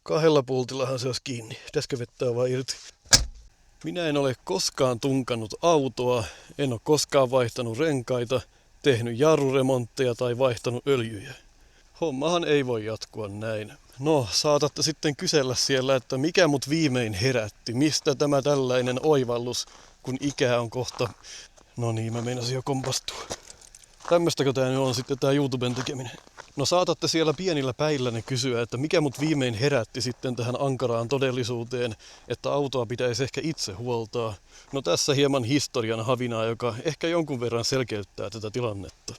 Kahdella pultillahan se olisi kiinni. Pitäisikö vettää vai irti? Minä en ole koskaan tunkannut autoa, en ole koskaan vaihtanut renkaita, tehnyt jarruremontteja tai vaihtanut öljyjä. Hommahan ei voi jatkua näin. No, saatatte sitten kysellä siellä, että mikä mut viimein herätti, mistä tämä tällainen oivallus, kun ikää on kohta... No niin, mä meinasin jo kompastua. Tämmöstäkö tää nyt on sitten tää YouTuben tekeminen? No saatatte siellä pienillä päillänne kysyä, että mikä mut viimein herätti sitten tähän ankaraan todellisuuteen, että autoa pitäisi ehkä itse huoltaa. No tässä hieman historian havinaa, joka ehkä jonkun verran selkeyttää tätä tilannetta.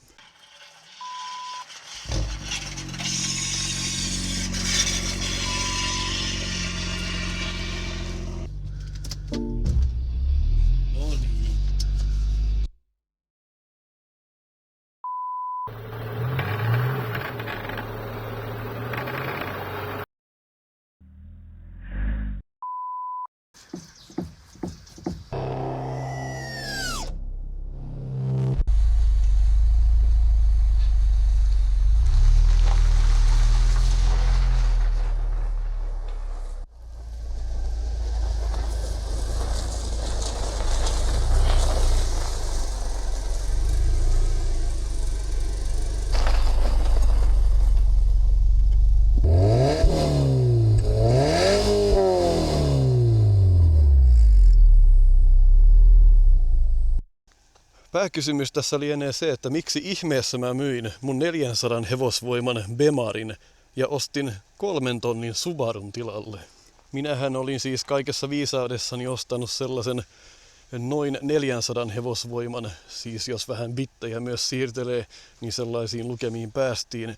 Pääkysymys tässä lienee se, että miksi ihmeessä mä myin mun 400 hevosvoiman Bemarin ja ostin 3 tonnin Subarun tilalle. Minähän olin siis kaikessa viisaudessani ostanut sellaisen noin 400 hevosvoiman, siis jos vähän bittejä myös siirtelee, niin sellaisiin lukemiin päästiin.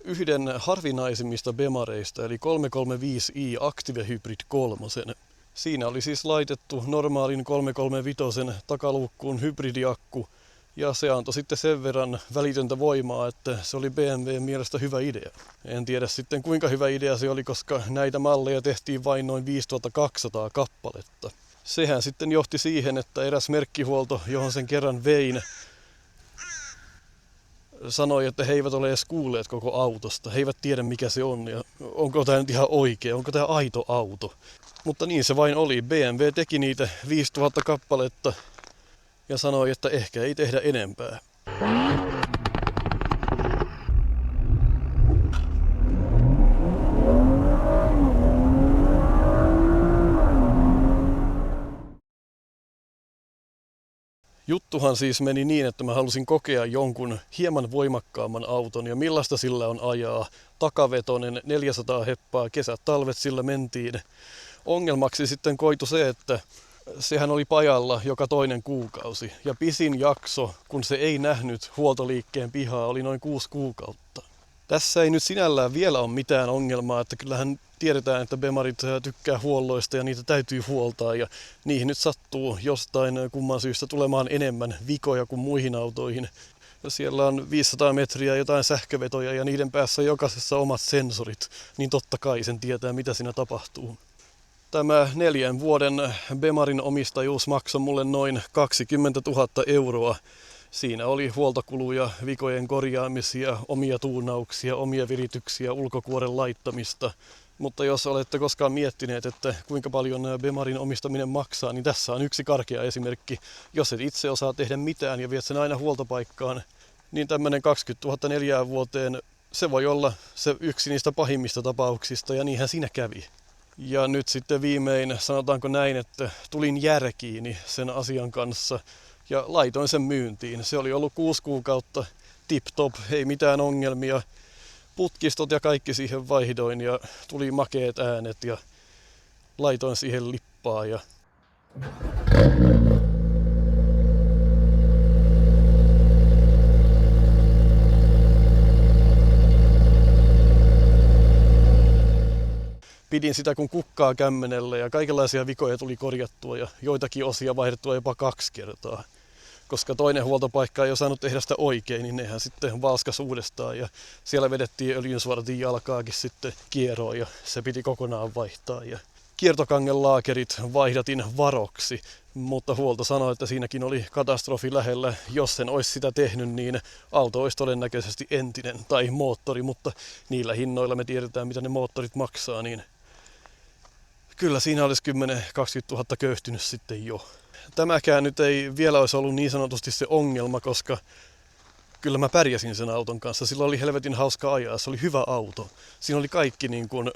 Yhden harvinaisimmista Bemareista, eli 335i Active Hybrid 3. Siinä oli siis laitettu normaalin 335 takaluukkuun hybridiakku, ja se antoi sitten sen verran välitöntä voimaa, että se oli BMWn mielestä hyvä idea. En tiedä sitten kuinka hyvä idea se oli, koska näitä malleja tehtiin vain noin 5200 kappaletta. Sehän sitten johti siihen, että eräs merkkihuolto, johon sen kerran vein, sanoi, että he eivät ole edes kuulleet koko autosta. He eivät tiedä mikä se on ja onko tämä nyt ihan oikea, onko tämä aito auto. Mutta niin se vain oli. BMW teki niitä 5000 kappaletta ja sanoi, että ehkä ei tehdä enempää. Juttuhan siis meni niin, että mä halusin kokea jonkun hieman voimakkaamman auton ja millaista sillä on ajaa. Takavetoinen 400 heppaa, kesät, talvet sillä mentiin. Ongelmaksi sitten koitu se, että sehän oli pajalla joka toinen kuukausi ja pisin jakso, kun se ei nähnyt huoltoliikkeen pihaa, oli noin 6 kuukautta. Tässä ei nyt sinällään vielä ole mitään ongelmaa, että kyllähän tiedetään, että Bemarit tykkää huolloista ja niitä täytyy huoltaa ja niihin nyt sattuu jostain kumman syystä tulemaan enemmän vikoja kuin muihin autoihin. Ja siellä on 500 metriä jotain sähkövetoja ja niiden päässä jokaisessa omat sensorit, niin totta kai sen tietää mitä siinä tapahtuu. Tämä 4 vuoden Bemarin omistajuus maksoi mulle noin 20 000 euroa. Siinä oli huoltokuluja, vikojen korjaamisia, omia tuunauksia, omia virityksiä, ulkokuoren laittamista. Mutta jos olette koskaan miettineet, että kuinka paljon Bemarin omistaminen maksaa, niin tässä on yksi karkea esimerkki. Jos et itse osaa tehdä mitään ja viet sen aina huoltopaikkaan, niin tämmöinen 20 000 4 vuoteen, se voi olla se yksi niistä pahimmista tapauksista ja niinhän siinä kävi. Ja nyt sitten viimein, sanotaanko näin, että tulin järkiini sen asian kanssa ja laitoin sen myyntiin. Se oli ollut 6 kuukautta tip-top, ei mitään ongelmia. Putkistot ja kaikki siihen vaihdoin ja tuli makeet äänet ja laitoin siihen lippaa. Pidin sitä kun kukkaa kämmenellä ja kaikenlaisia vikoja tuli korjattua ja joitakin osia vaihdettua jopa 2 kertaa. Koska toinen huoltopaikka ei osannut tehdä sitä oikein, niin nehän sitten valskas uudestaan ja siellä vedettiin öljynsuodatin jalkaakin sitten kieroon ja se piti kokonaan vaihtaa. Ja kiertokangelaakerit vaihdatin varoksi, mutta huolto sanoi, että siinäkin oli katastrofi lähellä. Jos sen olisi sitä tehnyt, niin auto olisi todennäköisesti entinen tai moottori, mutta niillä hinnoilla me tiedetään, mitä ne moottorit maksaa, niin Kyllä siinä olisi 10 20 000 köyhtynyt sitten jo. Tämäkään nyt ei vielä olisi ollut niin sanotusti se ongelma, koska kyllä mä pärjäsin sen auton kanssa. Sillä oli helvetin hauska ajaa, se oli hyvä auto. Siinä oli kaikki niin kuin,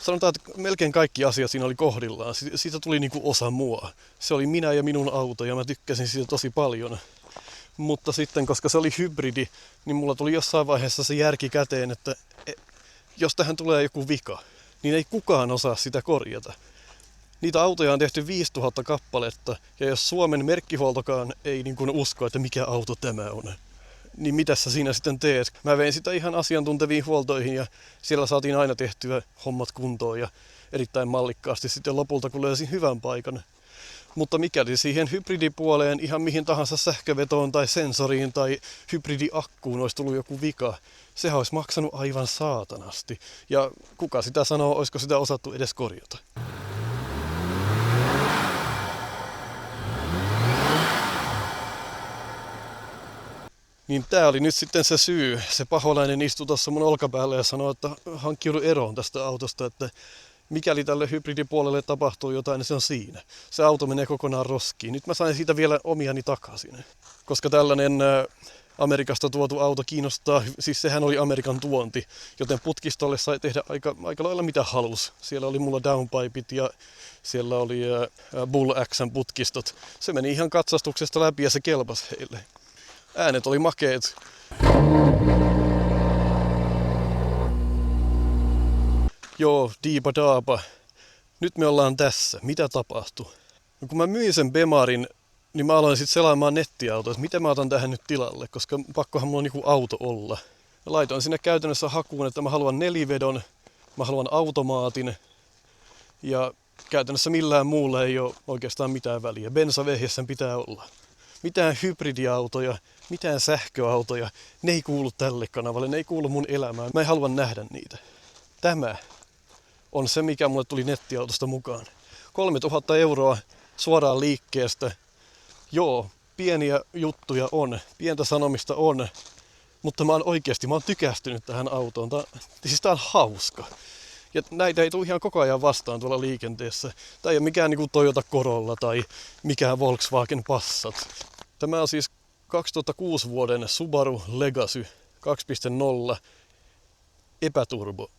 sanotaan, että melkein kaikki asiat siinä oli kohdillaan. Siitä tuli niin kuin osa mua. Se oli minä ja minun auto ja mä tykkäsin siitä tosi paljon. Mutta sitten, koska se oli hybridi, niin mulla tuli jossain vaiheessa se järki käteen, että jos tähän tulee joku vika, niin ei kukaan osaa sitä korjata. Niitä autoja on tehty 5000 kappaletta, ja jos Suomen merkkihuoltokaan ei niin kuin usko, että mikä auto tämä on, niin mitä sä siinä sitten teet? Mä vein sitä ihan asiantunteviin huoltoihin, ja siellä saatiin aina tehtyä hommat kuntoon, ja erittäin mallikkaasti sitten lopulta, kun löysin hyvän paikan. Mutta mikäli siihen hybridipuoleen, ihan mihin tahansa sähkövetoon tai sensoriin tai hybridiakkuun olisi tullut joku vika, sehän olisi maksanut aivan saatanasti. Ja kuka sitä sanoo, olisiko sitä osattu edes korjata? Niin tää oli nyt sitten se syy. Se paholainen istui tuossa mun olkapäällä ja sanoi, että hankkiudu eroon tästä autosta, että mikäli tälle hybridipuolelle tapahtuu jotain, niin se on siinä. Se auto menee kokonaan roskiin. Nyt mä sain siitä vielä omiani takaisin. Koska tällainen Amerikasta tuotu auto kiinnostaa, siis sehän oli Amerikan tuonti, joten putkistolle sai tehdä aika lailla mitä halus. Siellä oli mulla downpipeit ja siellä oli Bull X:n putkistot. Se meni ihan katsastuksesta läpi ja se kelpasi heille. Äänet oli makeet. Joo, diipa daapa. Nyt me ollaan tässä. Mitä tapahtui? No, kun mä myin sen Bemarin, niin mä aloin sitten selaamaan nettiautoa, että miten mä otan tähän nyt tilalle, koska pakkohan mulla on joku auto olla. Mä laitoin sinne käytännössä hakuun, että mä haluan nelivedon, mä haluan automaatin ja käytännössä millään muulla ei ole oikeastaan mitään väliä. Bensavehje sen pitää olla. Mitään hybridiautoja, mitään sähköautoja, ne ei kuulu tälle kanavalle, ne ei kuulu mun elämään. Mä en halua nähdä niitä. Tämä on se, mikä mulle tuli nettiautosta mukaan. 3000 euroa suoraan liikkeestä. Joo, pieniä juttuja on, pientä sanomista on, mutta mä oon tykästynyt tähän autoon. Tää on hauska. Ja näitä ei tule ihan koko ajan vastaan tuolla liikenteessä. Tää ei ole mikään niin kuin Toyota Corolla tai mikään Volkswagen Passat. Tämä on siis 2006 vuoden Subaru Legacy 2.0 epäturbo.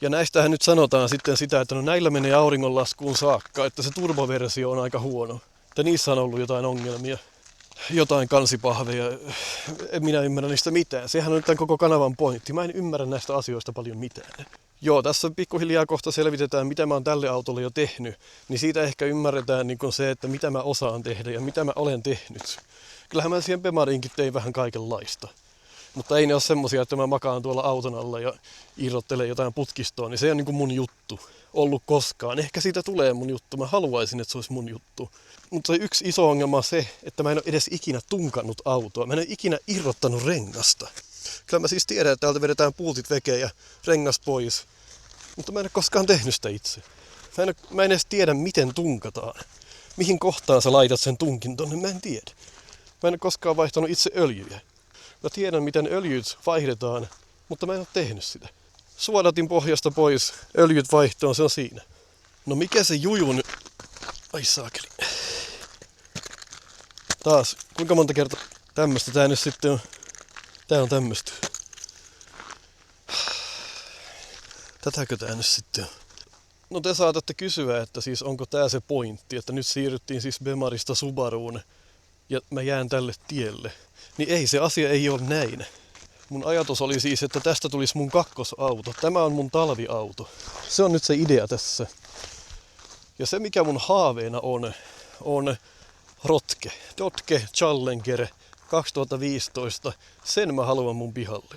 Ja näistähän nyt sanotaan sitten sitä, että no näillä menee auringonlaskuun saakka, että se turboversio on aika huono. Että niissä on ollut jotain ongelmia, jotain kansipahveja. En minä ymmärrä niistä mitään. Sehän on nyt tämän koko kanavan pointti. Mä en ymmärrä näistä asioista paljon mitään. Joo, tässä pikkuhiljaa kohta selvitetään, mitä mä oon tälle autolle jo tehnyt. Niin siitä ehkä ymmärretään niin se, että mitä mä osaan tehdä ja mitä mä olen tehnyt. Kyllähän mä siihen Bemariinkin tein vähän kaikenlaista. Mutta ei ne ole semmosia, että mä makaan tuolla auton alla ja irrottelen jotain putkistoa, niin se ei ole niin kuin mun juttu ollut koskaan. Ehkä siitä tulee mun juttu, mä haluaisin, että se olisi mun juttu. Mutta se yksi iso ongelma on se, että mä en ole edes ikinä tunkannut autoa. Mä en ole ikinä irrottanut rengasta. Kyllä mä siis tiedän, että täältä vedetään pultit vekeen ja rengas pois. Mutta mä en ole koskaan tehnyt sitä itse. Mä en edes tiedä, miten tunkataan. Mihin kohtaan sä laitat sen tunkin tonne, mä en tiedä. Mä en ole koskaan vaihtanut itse öljyjä. Mä tiedän, miten öljyt vaihdetaan, mutta mä en ole tehnyt sitä. Suodatin pohjasta pois, öljyt vaihtoon, se on siinä. No mikä se juju nyt? Ai saakeli. Taas, kuinka monta kertaa tämmöstä tää nyt sitten on? Tää on tämmöstä. Tätäkö tää nyt sitten on? No te saatatte kysyä, että siis onko tää se pointti, että nyt siirryttiin siis Bemarista Subaruun ja mä jään tälle tielle. Niin ei, se asia ei ole näin. Mun ajatus oli siis, että tästä tulisi mun kakkosauto. Tämä on mun talviauto. Se on nyt se idea tässä. Ja se mikä mun haaveena on Rotke. Dodge Challenger 2015. Sen mä haluan mun pihalle.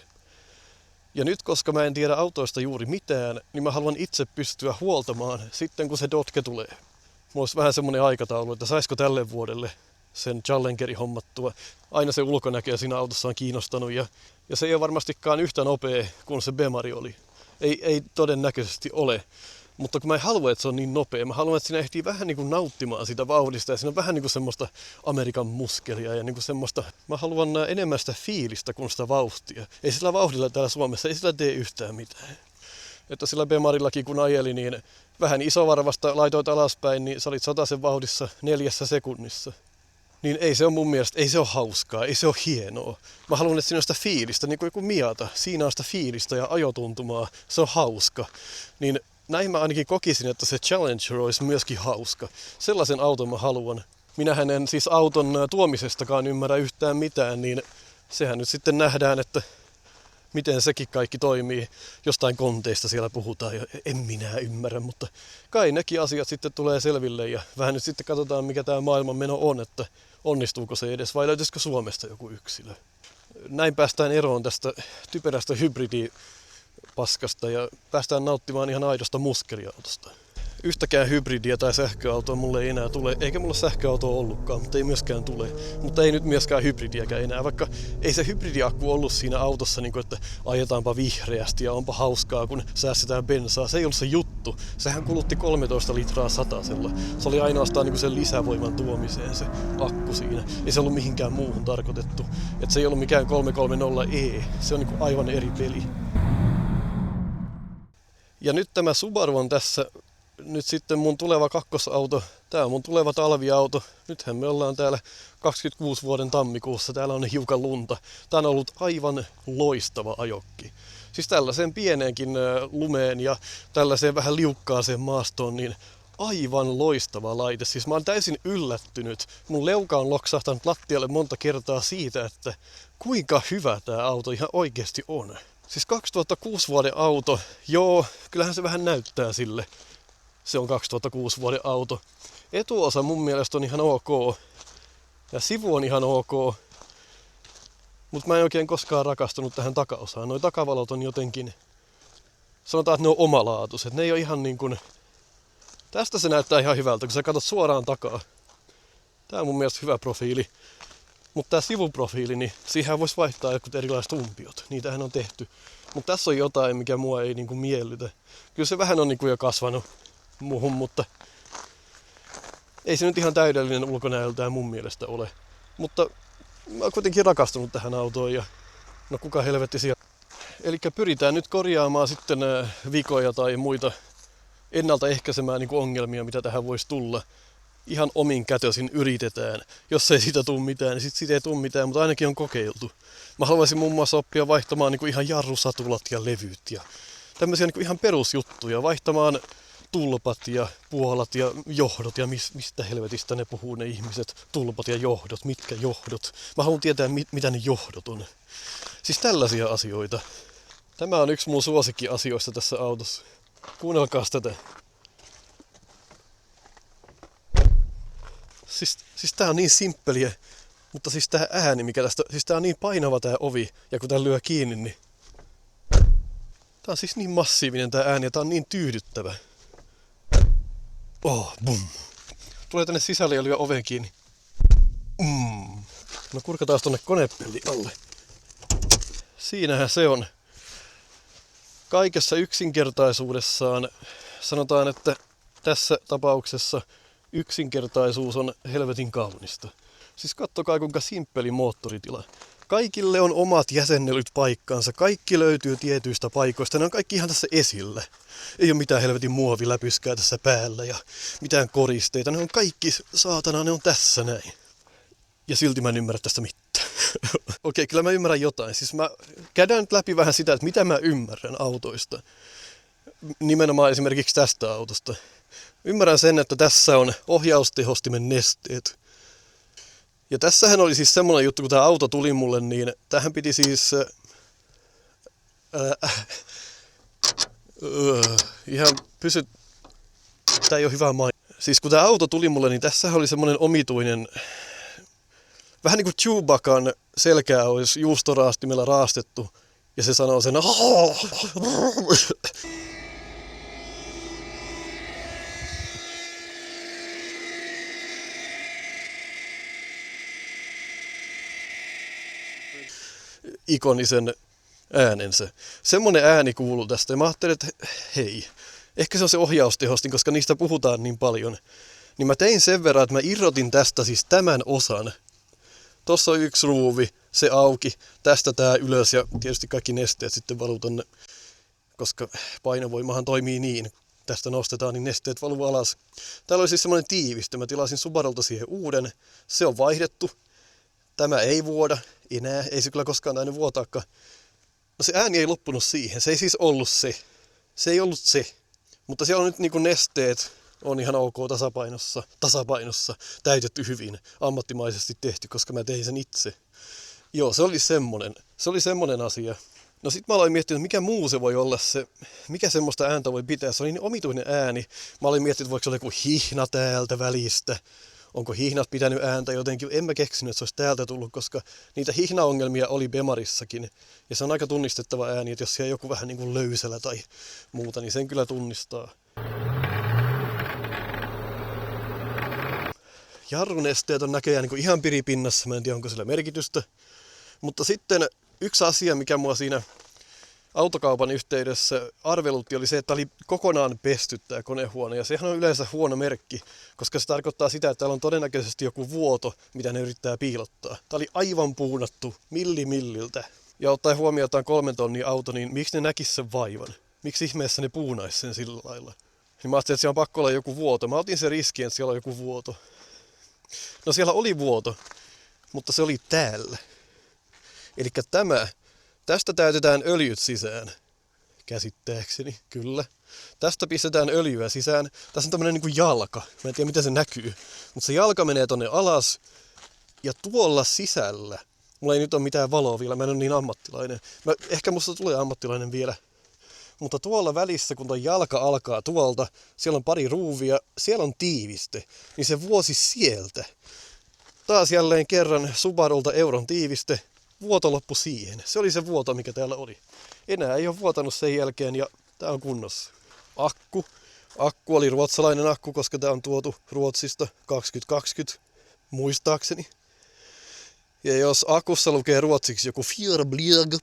Ja nyt koska mä en tiedä autoista juuri mitään, niin mä haluan itse pystyä huoltamaan sitten kun se Dodge tulee. Mulla olisi vähän semmonen aikataulu, että saisiko tälle vuodelle sen Challengerin hommattua. Aina se ulkonäkö siinä autossa on kiinnostanut ja se ei ole varmastikaan yhtä nopea kuin se Bemari oli. Ei todennäköisesti ole. Mutta kun mä en halua, että se on niin nopea, mä haluan, että siinä ehtii vähän niin kuin nauttimaan sitä vauhdista ja siinä on vähän niin kuin semmoista Amerikan muskelia ja niin kuin semmoista, mä haluan enemmän sitä fiilistä kuin sitä vauhtia. Ei sillä vauhdilla täällä Suomessa, ei sillä tee yhtään mitään. että sillä Bemarillakin kun ajeli, niin vähän isovarvasta laitoit alaspäin, niin sä olit 100 vauhdissa 4 sekunnissa. Niin ei se ole mun mielestä, ei se ole hauskaa, ei se ole hienoa. Mä haluan, että siinä on sitä fiilistä, niin kuin joku Miata. Siinä on sitä fiilistä ja ajotuntumaa, se on hauska. Niin näin mä ainakin kokisin, että se Challenger olisi myöskin hauska. Sellaisen auton mä haluan. Minähän en siis auton tuomisestakaan ymmärrä yhtään mitään, niin sehän nyt sitten nähdään, että miten sekin kaikki toimii. Jostain konteista siellä puhutaan ja en minä ymmärrä, mutta kai nekin asiat sitten tulee selville ja vähän nyt sitten katsotaan, mikä tämä maailmanmeno on, että onnistuuko se edes vai löytyisikö Suomesta joku yksilö. Näin päästään eroon tästä typerästä hybridipaskasta ja päästään nauttimaan ihan aidosta muskeliautosta. Yhtäkään hybridiä tai sähköautoa mulle ei enää tule, eikä mulla sähköautoa ollutkaan, mutta ei myöskään tule. Mutta ei nyt myöskään hybridiäkään enää, vaikka ei se hybridiakku ollut siinä autossa, niin kuin, että ajetaanpa vihreästi ja onpa hauskaa, kun säästetään bensaa. Se ei ollut se juttu. Sehän kulutti 13 litraa satasella. Se oli ainoastaan niin kuin sen lisävoiman tuomiseen se akku siinä. Ei se ollut mihinkään muuhun tarkoitettu. Et se ei ollut mikään 330e. Se on niin kuin aivan eri peli. Ja nyt tämä Subaru on tässä. Nyt sitten mun tuleva kakkosauto, tää on mun tuleva talviauto. Nythän me ollaan täällä 26 vuoden tammikuussa, täällä on hiukan lunta. Tää on ollut aivan loistava ajokki. Siis tällaiseen pieneenkin lumeen ja tällaiseen vähän liukkaaseen maastoon, niin aivan loistava laite. Siis mä oon täysin yllättynyt. Mun leuka on loksahtanut lattialle monta kertaa siitä, että kuinka hyvä tää auto ihan oikeasti on. Siis 2006 vuoden auto, joo, kyllähän se vähän näyttää sille. Se on 2006 vuoden auto. Etuosa mun mielestä on ihan ok. Ja sivu on ihan ok. Mutta mä en oikein koskaan rakastunut tähän takaosaan. Noi takavalot on jotenkin, sanotaan, että ne on omalaatuiset. Ne ei ole ihan niin kuin, tästä se näyttää ihan hyvältä, kun sä katsot suoraan takaa. Tää on mun mielestä hyvä profiili. Mutta tää sivuprofiili, niin siihen voisi vaihtaa jotkut erilaiset umpiot. Niitähän on tehty. Mutta tässä on jotain, mikä mua ei niinku miellytä. Kyllä se vähän on niinku jo kasvanut muuhun, mutta ei se nyt ihan täydellinen ulkonäöltään mun mielestä ole. Mutta mä oon kuitenkin rakastunut tähän autoon ja no kuka helvetti siellä. Eli pyritään nyt korjaamaan sitten vikoja tai muita ennaltaehkäisemään niin kuin ongelmia, mitä tähän voisi tulla. Ihan omin kätösin yritetään. Jos ei siitä tule mitään, niin siitä ei tule mitään, mutta ainakin on kokeiltu. Mä haluaisin muun muassa oppia vaihtamaan niin kuin ihan jarrusatulat ja levyt ja tämmöisiä niin kuin ihan perusjuttuja. Vaihtamaan tulpat ja puolat ja johdot ja mistä helvetistä ne puhuu ne ihmiset. Tulpat ja johdot, mitkä johdot. Mä haluan tietää, mitä ne johdot on. Siis tällaisia asioita. Tämä on yksi mun suosikkiasioista tässä autossa. Kuunnelkaas tätä. Siis tää on niin simppeliä, mutta siis tää ääni, mikä tästä, siis tää on niin painava tää ovi, ja kun tää lyö kiinni, niin tää on siis niin massiivinen tää ääni, ja tää on niin tyydyttävä. Oh, bum. Tulee tänne sisälle ja lyö oven kiinni. No kurkataan tonne konepelli alle. Siinähän se on. Kaikessa yksinkertaisuudessaan sanotaan, että tässä tapauksessa yksinkertaisuus on helvetin kaunista. Siis kattokaa kuinka simppeli moottoritila. Kaikille on omat jäsennellyt paikkansa. Kaikki löytyy tietyistä paikoista. Ne on kaikki ihan tässä esillä. Ei ole mitään helvetin muoviläpyskää tässä päällä ja mitään koristeita. Ne on kaikki, saatana, ne on tässä näin. Ja silti mä en ymmärrä tästä mitään. Okei, kyllä mä ymmärrän jotain. Siis mä käydään nyt läpi vähän sitä, että mitä mä ymmärrän autoista. Nimenomaan esimerkiksi tästä autosta. Ymmärrän sen, että tässä on ohjaustehostimen nesteet. Ja tässähän oli siis semmoinen juttu, kun tämä auto tuli mulle, niin tähän piti siis ihan tää ei ole hyvä siis kun tämä auto tuli mulle, niin tässä oli semmoinen omituinen, vähän niin kuin Chewbaccan selkää olisi juustoraastimella raastettu, ja se sanoo sen ikonisen äänensä. Semmonen ääni kuuluu tästä. Ja mä ajattelin, että hei, ehkä se on se ohjaustehostin, koska niistä puhutaan niin paljon. Niin mä tein sen verran, että mä irrotin tästä siis tämän osan. Tossa on yksi ruuvi, se auki, tästä tää ylös ja tietysti kaikki nesteet sitten valuu tonne koska painovoimahan toimii niin. Tästä nostetaan, niin nesteet valuu alas. Täällä oli siis semmoinen tiivistö. Mä tilasin Subarulta siihen uuden. Se on vaihdettu. Tämä ei vuoda enää. Ei se kyllä koskaan tainnut vuotaakaan. No se ääni ei loppunut siihen. Se ei siis ollut se. Se ei ollut se. Mutta siellä on nyt niin kuin nesteet. On ihan ok tasapainossa. Täytetty hyvin. Ammattimaisesti tehty, koska mä tein sen itse. Joo, se oli semmonen asia. No sit mä aloin miettiä, että mikä muu se voi olla se, mikä semmoista ääntä voi pitää. Se oli niin omituinen ääni. Mä aloin miettiä, että voiko se olla joku hihna täältä välistä. Onko hihnat pitänyt ääntä jotenkin? En mä keksinyt, että se olisi täältä tullut, koska niitä hihnaongelmia oli Bemarissakin. Ja se on aika tunnistettava ääni, että jos siellä joku vähän niin kuin löysällä tai muuta, niin sen kyllä tunnistaa. Jarrunesteet on näköjään niin kuin ihan piripinnassa, mä en tiedä onko sillä merkitystä. Mutta sitten yksi asia, mikä mua siinä autokaupan yhteydessä arvelutti, oli se, että oli kokonaan pesty tämä konehuone. Ja sehän on yleensä huono merkki, koska se tarkoittaa sitä, että täällä on todennäköisesti joku vuoto, mitä ne yrittää piilottaa. Tämä oli aivan puunattu milliltä. Ja ottaen huomioon, että on 3 tonnin auto, niin miksi ne näkisi sen vaivan? Miksi ihmeessä ne puunaisi sen sillä lailla? Niin mä ajattelin, että siellä on pakko olla joku vuoto. Mä otin sen riskin, että siellä on joku vuoto. No siellä oli vuoto, mutta se oli täällä. Eli tästä täytetään öljyt sisään, käsittääkseni, kyllä. Tästä pistetään öljyä sisään. Tässä on tämmönen niinku jalka, mä en tiedä miten se näkyy. Mutta se jalka menee tonne alas ja tuolla sisällä, mulla ei nyt ole mitään valoa vielä, mä en ole niin ammattilainen. Ehkä musta tulee ammattilainen vielä. Mutta tuolla välissä, kun tuo jalka alkaa tuolta, siellä on pari ruuvia, siellä on tiiviste, niin se vuosi sieltä. Taas jälleen kerran Subarulta euron tiiviste, vuoto loppui siihen. Se oli se vuoto, mikä täällä oli. Enää ei ole vuotanut sen jälkeen ja tää on kunnossa. Akku oli ruotsalainen akku, koska tää on tuotu Ruotsista 2020, muistaakseni. Ja jos akussa lukee ruotsiksi joku Fjärbljörg,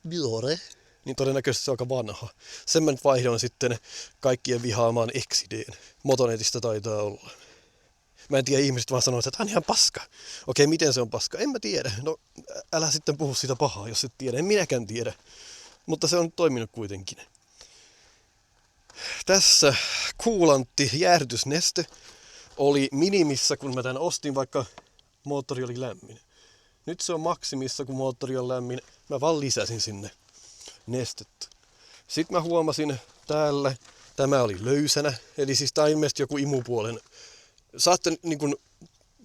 niin todennäköisesti se on aika vanha. Sen mä nyt vaihdoin sitten kaikkien vihaamaan Exideen. Motonetista taitaa olla. Mä en tiedä, ihmiset vaan sanoo, että tämä on ihan paska. Okei, miten se on paska? En mä tiedä. No, älä sitten puhu sitä pahaa, jos et tiedä. En minäkään tiedä. Mutta se on toiminut kuitenkin. Tässä kuulantti jäähdytysneste oli minimissä, kun mä tän ostin, vaikka moottori oli lämmin. Nyt se on maksimissa, kun moottori on lämmin. Mä vaan lisäsin sinne nestettä. Sitten mä huomasin täällä, tämä oli löysänä. Eli siis tää on ilmeisesti joku imupuolen. Saatte niin kun,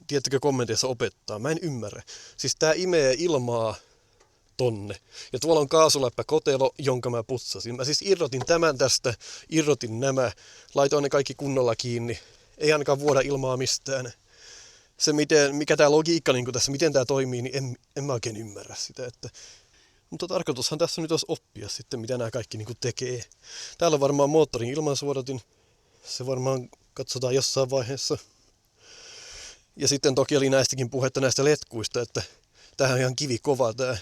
tiedättekö, kommenteissa opettaa. Mä en ymmärrä. Siis tää imee ilmaa tonne. Ja tuolla on kaasuläppäkotelo, jonka mä putsasin. Mä siis irrotin tämän tästä, irrotin nämä, laitoin ne kaikki kunnolla kiinni. Ei ainakaan vuoda ilmaa mistään. Se mikä tää logiikka niin tässä, miten tää toimii, niin en mä oikein ymmärrä sitä. Mutta tarkoitushan tässä nyt olisi oppia sitten, mitä nämä kaikki niin tekee. Täällä on varmaan moottorin ilmansuodatin. Se varmaan katsotaan jossain vaiheessa. Ja sitten toki oli näistäkin puhetta näistä letkuista, että tämähän on ihan kivikova tämä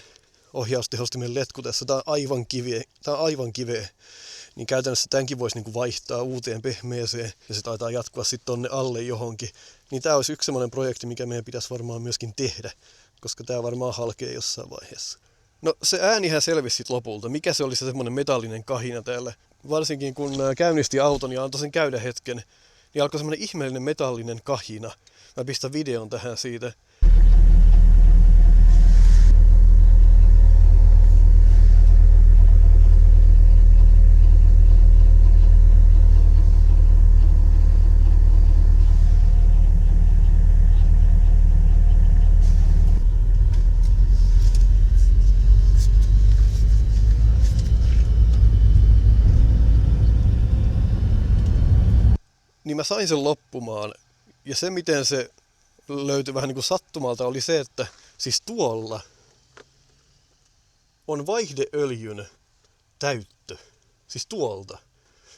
ohjaustehostimen letku tässä. Tämä on aivan kiveä. Niin käytännössä tämänkin voisi niinku vaihtaa uuteen pehmeeseen ja se taitaa jatkua sitten tonne alle johonkin. Niin tämä olisi yksi semmoinen projekti, mikä meidän pitäisi varmaan myöskin tehdä, koska tämä varmaan halkee jossain vaiheessa. No se äänihän selvisi sitten lopulta. Mikä se oli se semmoinen metallinen kahina täällä? Varsinkin kun käynnisti auton ja antoi sen käydä hetken, niin alkoi semmoinen ihmeellinen metallinen kahina. Mä pistän videon tähän siitä. Niin mä sain sen loppumaan. Ja se, miten se löytyi vähän niin kuin sattumalta, oli se, että siis tuolla on vaihdeöljyn täyttö. Siis tuolta.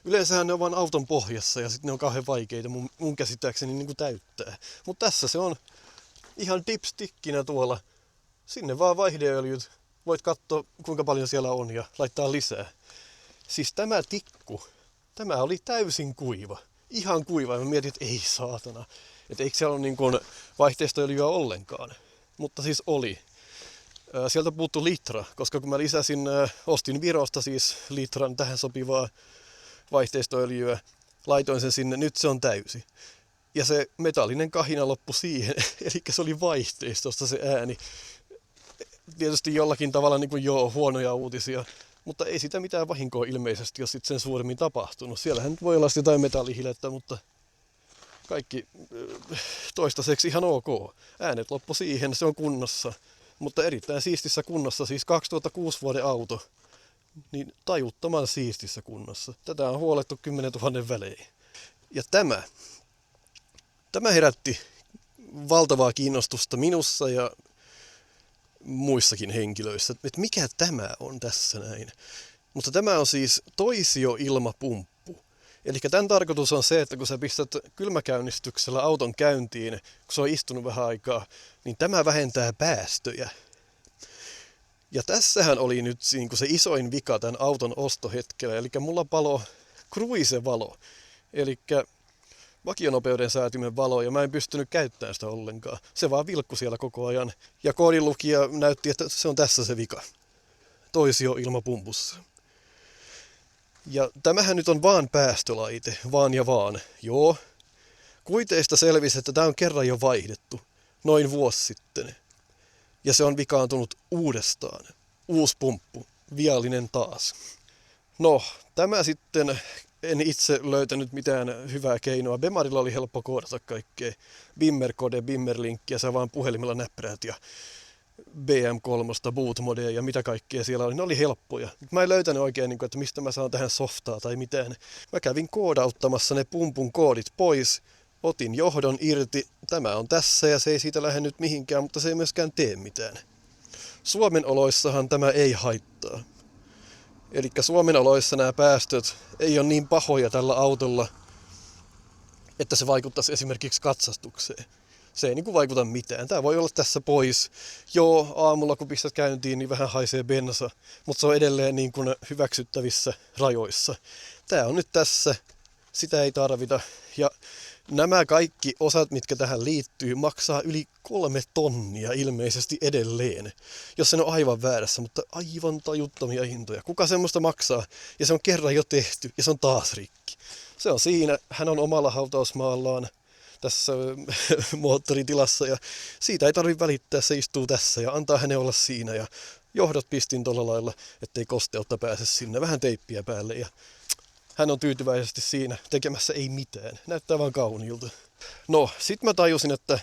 Yleensähän ne on vain auton pohjassa ja sitten ne on kauhean vaikeita mun käsittääkseni niin kuin täyttää. Mutta tässä se on ihan dipstickinä tuolla. Sinne vaan vaihdeöljyt. Voit katsoa kuinka paljon siellä on ja laittaa lisää. Siis tämä tikku, tämä oli täysin kuiva. Ihan kuiva. Ja mä mietin, että ei saatana. Että eikö siellä ole niin kuin vaihteistoöljyä ollenkaan. Mutta siis oli. Sieltä puuttui litra, koska kun mä ostin Virosta siis litran tähän sopivaa vaihteistoöljyä, laitoin sen sinne, nyt se on täysi. Ja se metallinen kahina loppui siihen, eli se oli vaihteistosta se ääni. Tietysti jollakin tavalla niin kuin huonoja uutisia, mutta ei sitä mitään vahinkoa ilmeisesti ole sitten sen suuremmin tapahtunut. Siellähän voi olla jotain metallihilettä, mutta kaikki toistaiseksi ihan ok. Äänet loppu siihen, se on kunnossa, mutta erittäin siistissä kunnossa, siis 2006 vuoden auto, niin tajuttoman siistissä kunnossa. Tätä on huolettu 10 000 välein. Ja tämä herätti valtavaa kiinnostusta minussa ja muissakin henkilöissä, että mikä tämä on tässä näin. Mutta tämä on siis toisioilmapumppu. Eli tämän tarkoitus on se, että kun sä pistät kylmäkäynnistyksellä auton käyntiin, kun se on istunut vähän aikaa, niin tämä vähentää päästöjä. Ja tässähän oli nyt se isoin vika tämän auton ostohetkellä. Eli mulla palo cruise-valo, eli vakionopeuden säätimen valo, ja mä en pystynyt käyttämään sitä ollenkaan. Se vaan vilkkui siellä koko ajan. Ja koodinlukija näytti, että se on tässä se vika. Toisioilmapumpussa. Ja tämähän nyt on vaan päästölaite, vaan ja vaan. Joo. Kuiteista selvisi, että tämä on kerran jo vaihdettu. Noin vuosi sitten. Ja se on vikaantunut uudestaan. Uusi pumppu. Viallinen taas. No, tämä sitten en itse löytänyt mitään hyvää keinoa. Bemarilla oli helppo koodata kaikkea. Bimmer-kode, Bimmer-linkkiä, sä vaan puhelimella näppäräät ja BM3, bootmodea ja mitä kaikkea siellä oli. Ne oli helppoja. Mä en löytänyt oikein, että mistä mä saan tähän softaa tai mitään. Mä kävin koodauttamassa ne pumpun koodit pois. Otin johdon irti. Tämä on tässä ja se ei siitä lähde nyt mihinkään, mutta se ei myöskään tee mitään. Suomen oloissahan tämä ei haittaa. Eli Suomen oloissa nämä päästöt ei ole niin pahoja tällä autolla, että se vaikuttaisi esimerkiksi katsastukseen. Se ei vaikuta mitään. Tämä voi olla tässä pois. Joo, aamulla kun pistät käyntiin, niin vähän haisee bensa, mutta se on edelleen niin kuin hyväksyttävissä rajoissa. Tämä on nyt tässä. Sitä ei tarvita. Ja nämä kaikki osat, mitkä tähän liittyy, maksaa yli 3 tonnia ilmeisesti edelleen. Jos se on aivan väärässä, mutta aivan tajuttomia hintoja. Kuka semmoista maksaa? Ja se on kerran jo tehty ja se on taas rikki. Se on siinä. Hän on omalla hautausmaallaan tässä moottoritilassa ja siitä ei tarvitse välittää, se istuu tässä ja antaa hänen olla siinä ja johdot pistin tuolla lailla, ettei kosteutta pääse sinne, vähän teippiä päälle ja hän on tyytyväisesti siinä tekemässä ei mitään, näyttää vaan kauniilta. No, sit mä tajusin, että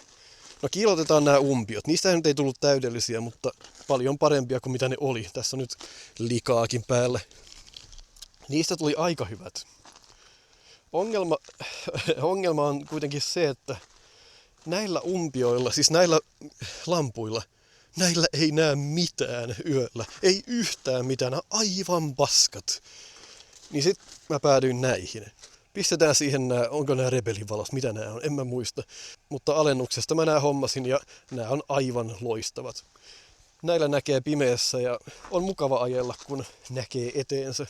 kiillotetaan nämä umpiot, niistä nyt ei tullut täydellisiä, mutta paljon parempia kuin mitä ne oli, tässä on nyt likaakin päällä. Niistä tuli aika hyvät. Ongelma on kuitenkin se, että näillä umpioilla, siis näillä lampuilla, näillä ei näe mitään yöllä. Ei yhtään mitään, nämä aivan paskat. Niin sit mä päädyin näihin. Pistetään siihen onko nämä rebelivalot, mitä nämä on, en mä muista. Mutta alennuksesta mä nämä hommasin ja nämä on aivan loistavat. Näillä näkee pimeässä ja on mukava ajella, kun näkee eteensä.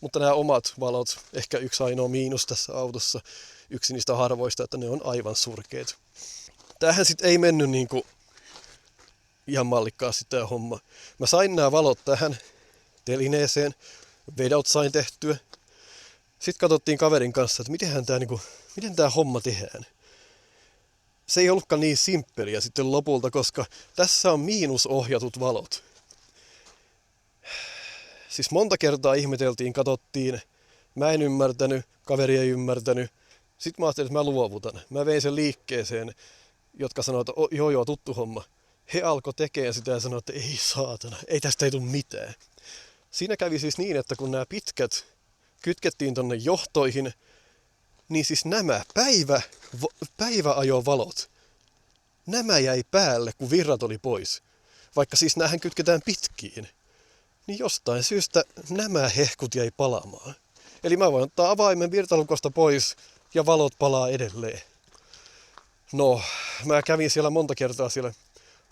Mutta nämä omat valot, ehkä yksi ainoa miinus tässä autossa, yksi niistä harvoista, että ne on aivan surkeet. Tämähän sitten ei mennyt ihan mallikkaasti tämä homma. Mä sain nämä valot tähän telineeseen, vedot sain tehtyä. Sitten katsottiin kaverin kanssa, että miten tämä homma tehdään. Se ei ollutkaan niin simppeliä sitten lopulta, koska tässä on miinusohjatut valot. Siis monta kertaa ihmeteltiin, katsottiin. Mä en ymmärtänyt, kaveri ei ymmärtänyt. Sitten mä ajattelin, että mä luovutan. Mä vein sen liikkeeseen, jotka sanoivat, että joo, tuttu homma. He alkoi tekemään sitä ja sanoivat, että ei saatana, ei tästä ei tule mitään. Siinä kävi siis niin, että kun nämä pitkät kytkettiin tonne johtoihin, niin siis nämä päiväajovalot, nämä jäi päälle, kun virrat oli pois. Vaikka siis näähän kytketään pitkiin. Niin jostain syystä nämä hehkut jäi palaamaan. Eli mä voin ottaa avaimen virtalukosta pois ja valot palaa edelleen. No, mä kävin siellä monta kertaa siellä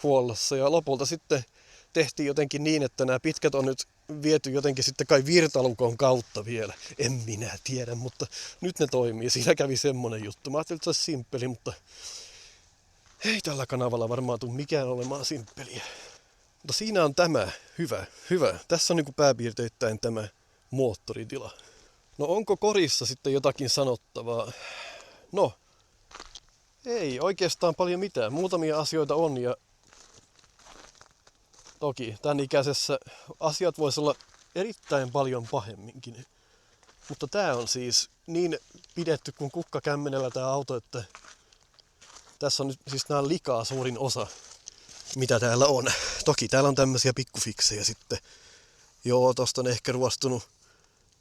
huollossa ja lopulta sitten tehtiin jotenkin niin, että nämä pitkät on nyt viety jotenkin sitten kai virtalukon kautta vielä. En minä tiedä, mutta nyt ne toimii. Siinä kävi semmonen juttu. Mä ajattelin, että se olisi simppeli, mutta ei tällä kanavalla varmaan tule mikään olemaan simppeliä. Mutta siinä on tämä. Hyvä. Tässä on niin kuin pääpiirteittäin tämä moottoritila. No onko korissa sitten jotakin sanottavaa? No, ei oikeastaan paljon mitään. Muutamia asioita on ja toki tämän ikäisessä asiat voisi olla erittäin paljon pahemminkin. Mutta tää on siis niin pidetty kuin kukkakämmenellä tää auto, että tässä on nyt siis nää likaa suurin osa, mitä täällä on. Toki täällä on tämmöisiä pikkufiksejä sitten. Joo, tosta on ehkä ruostunut.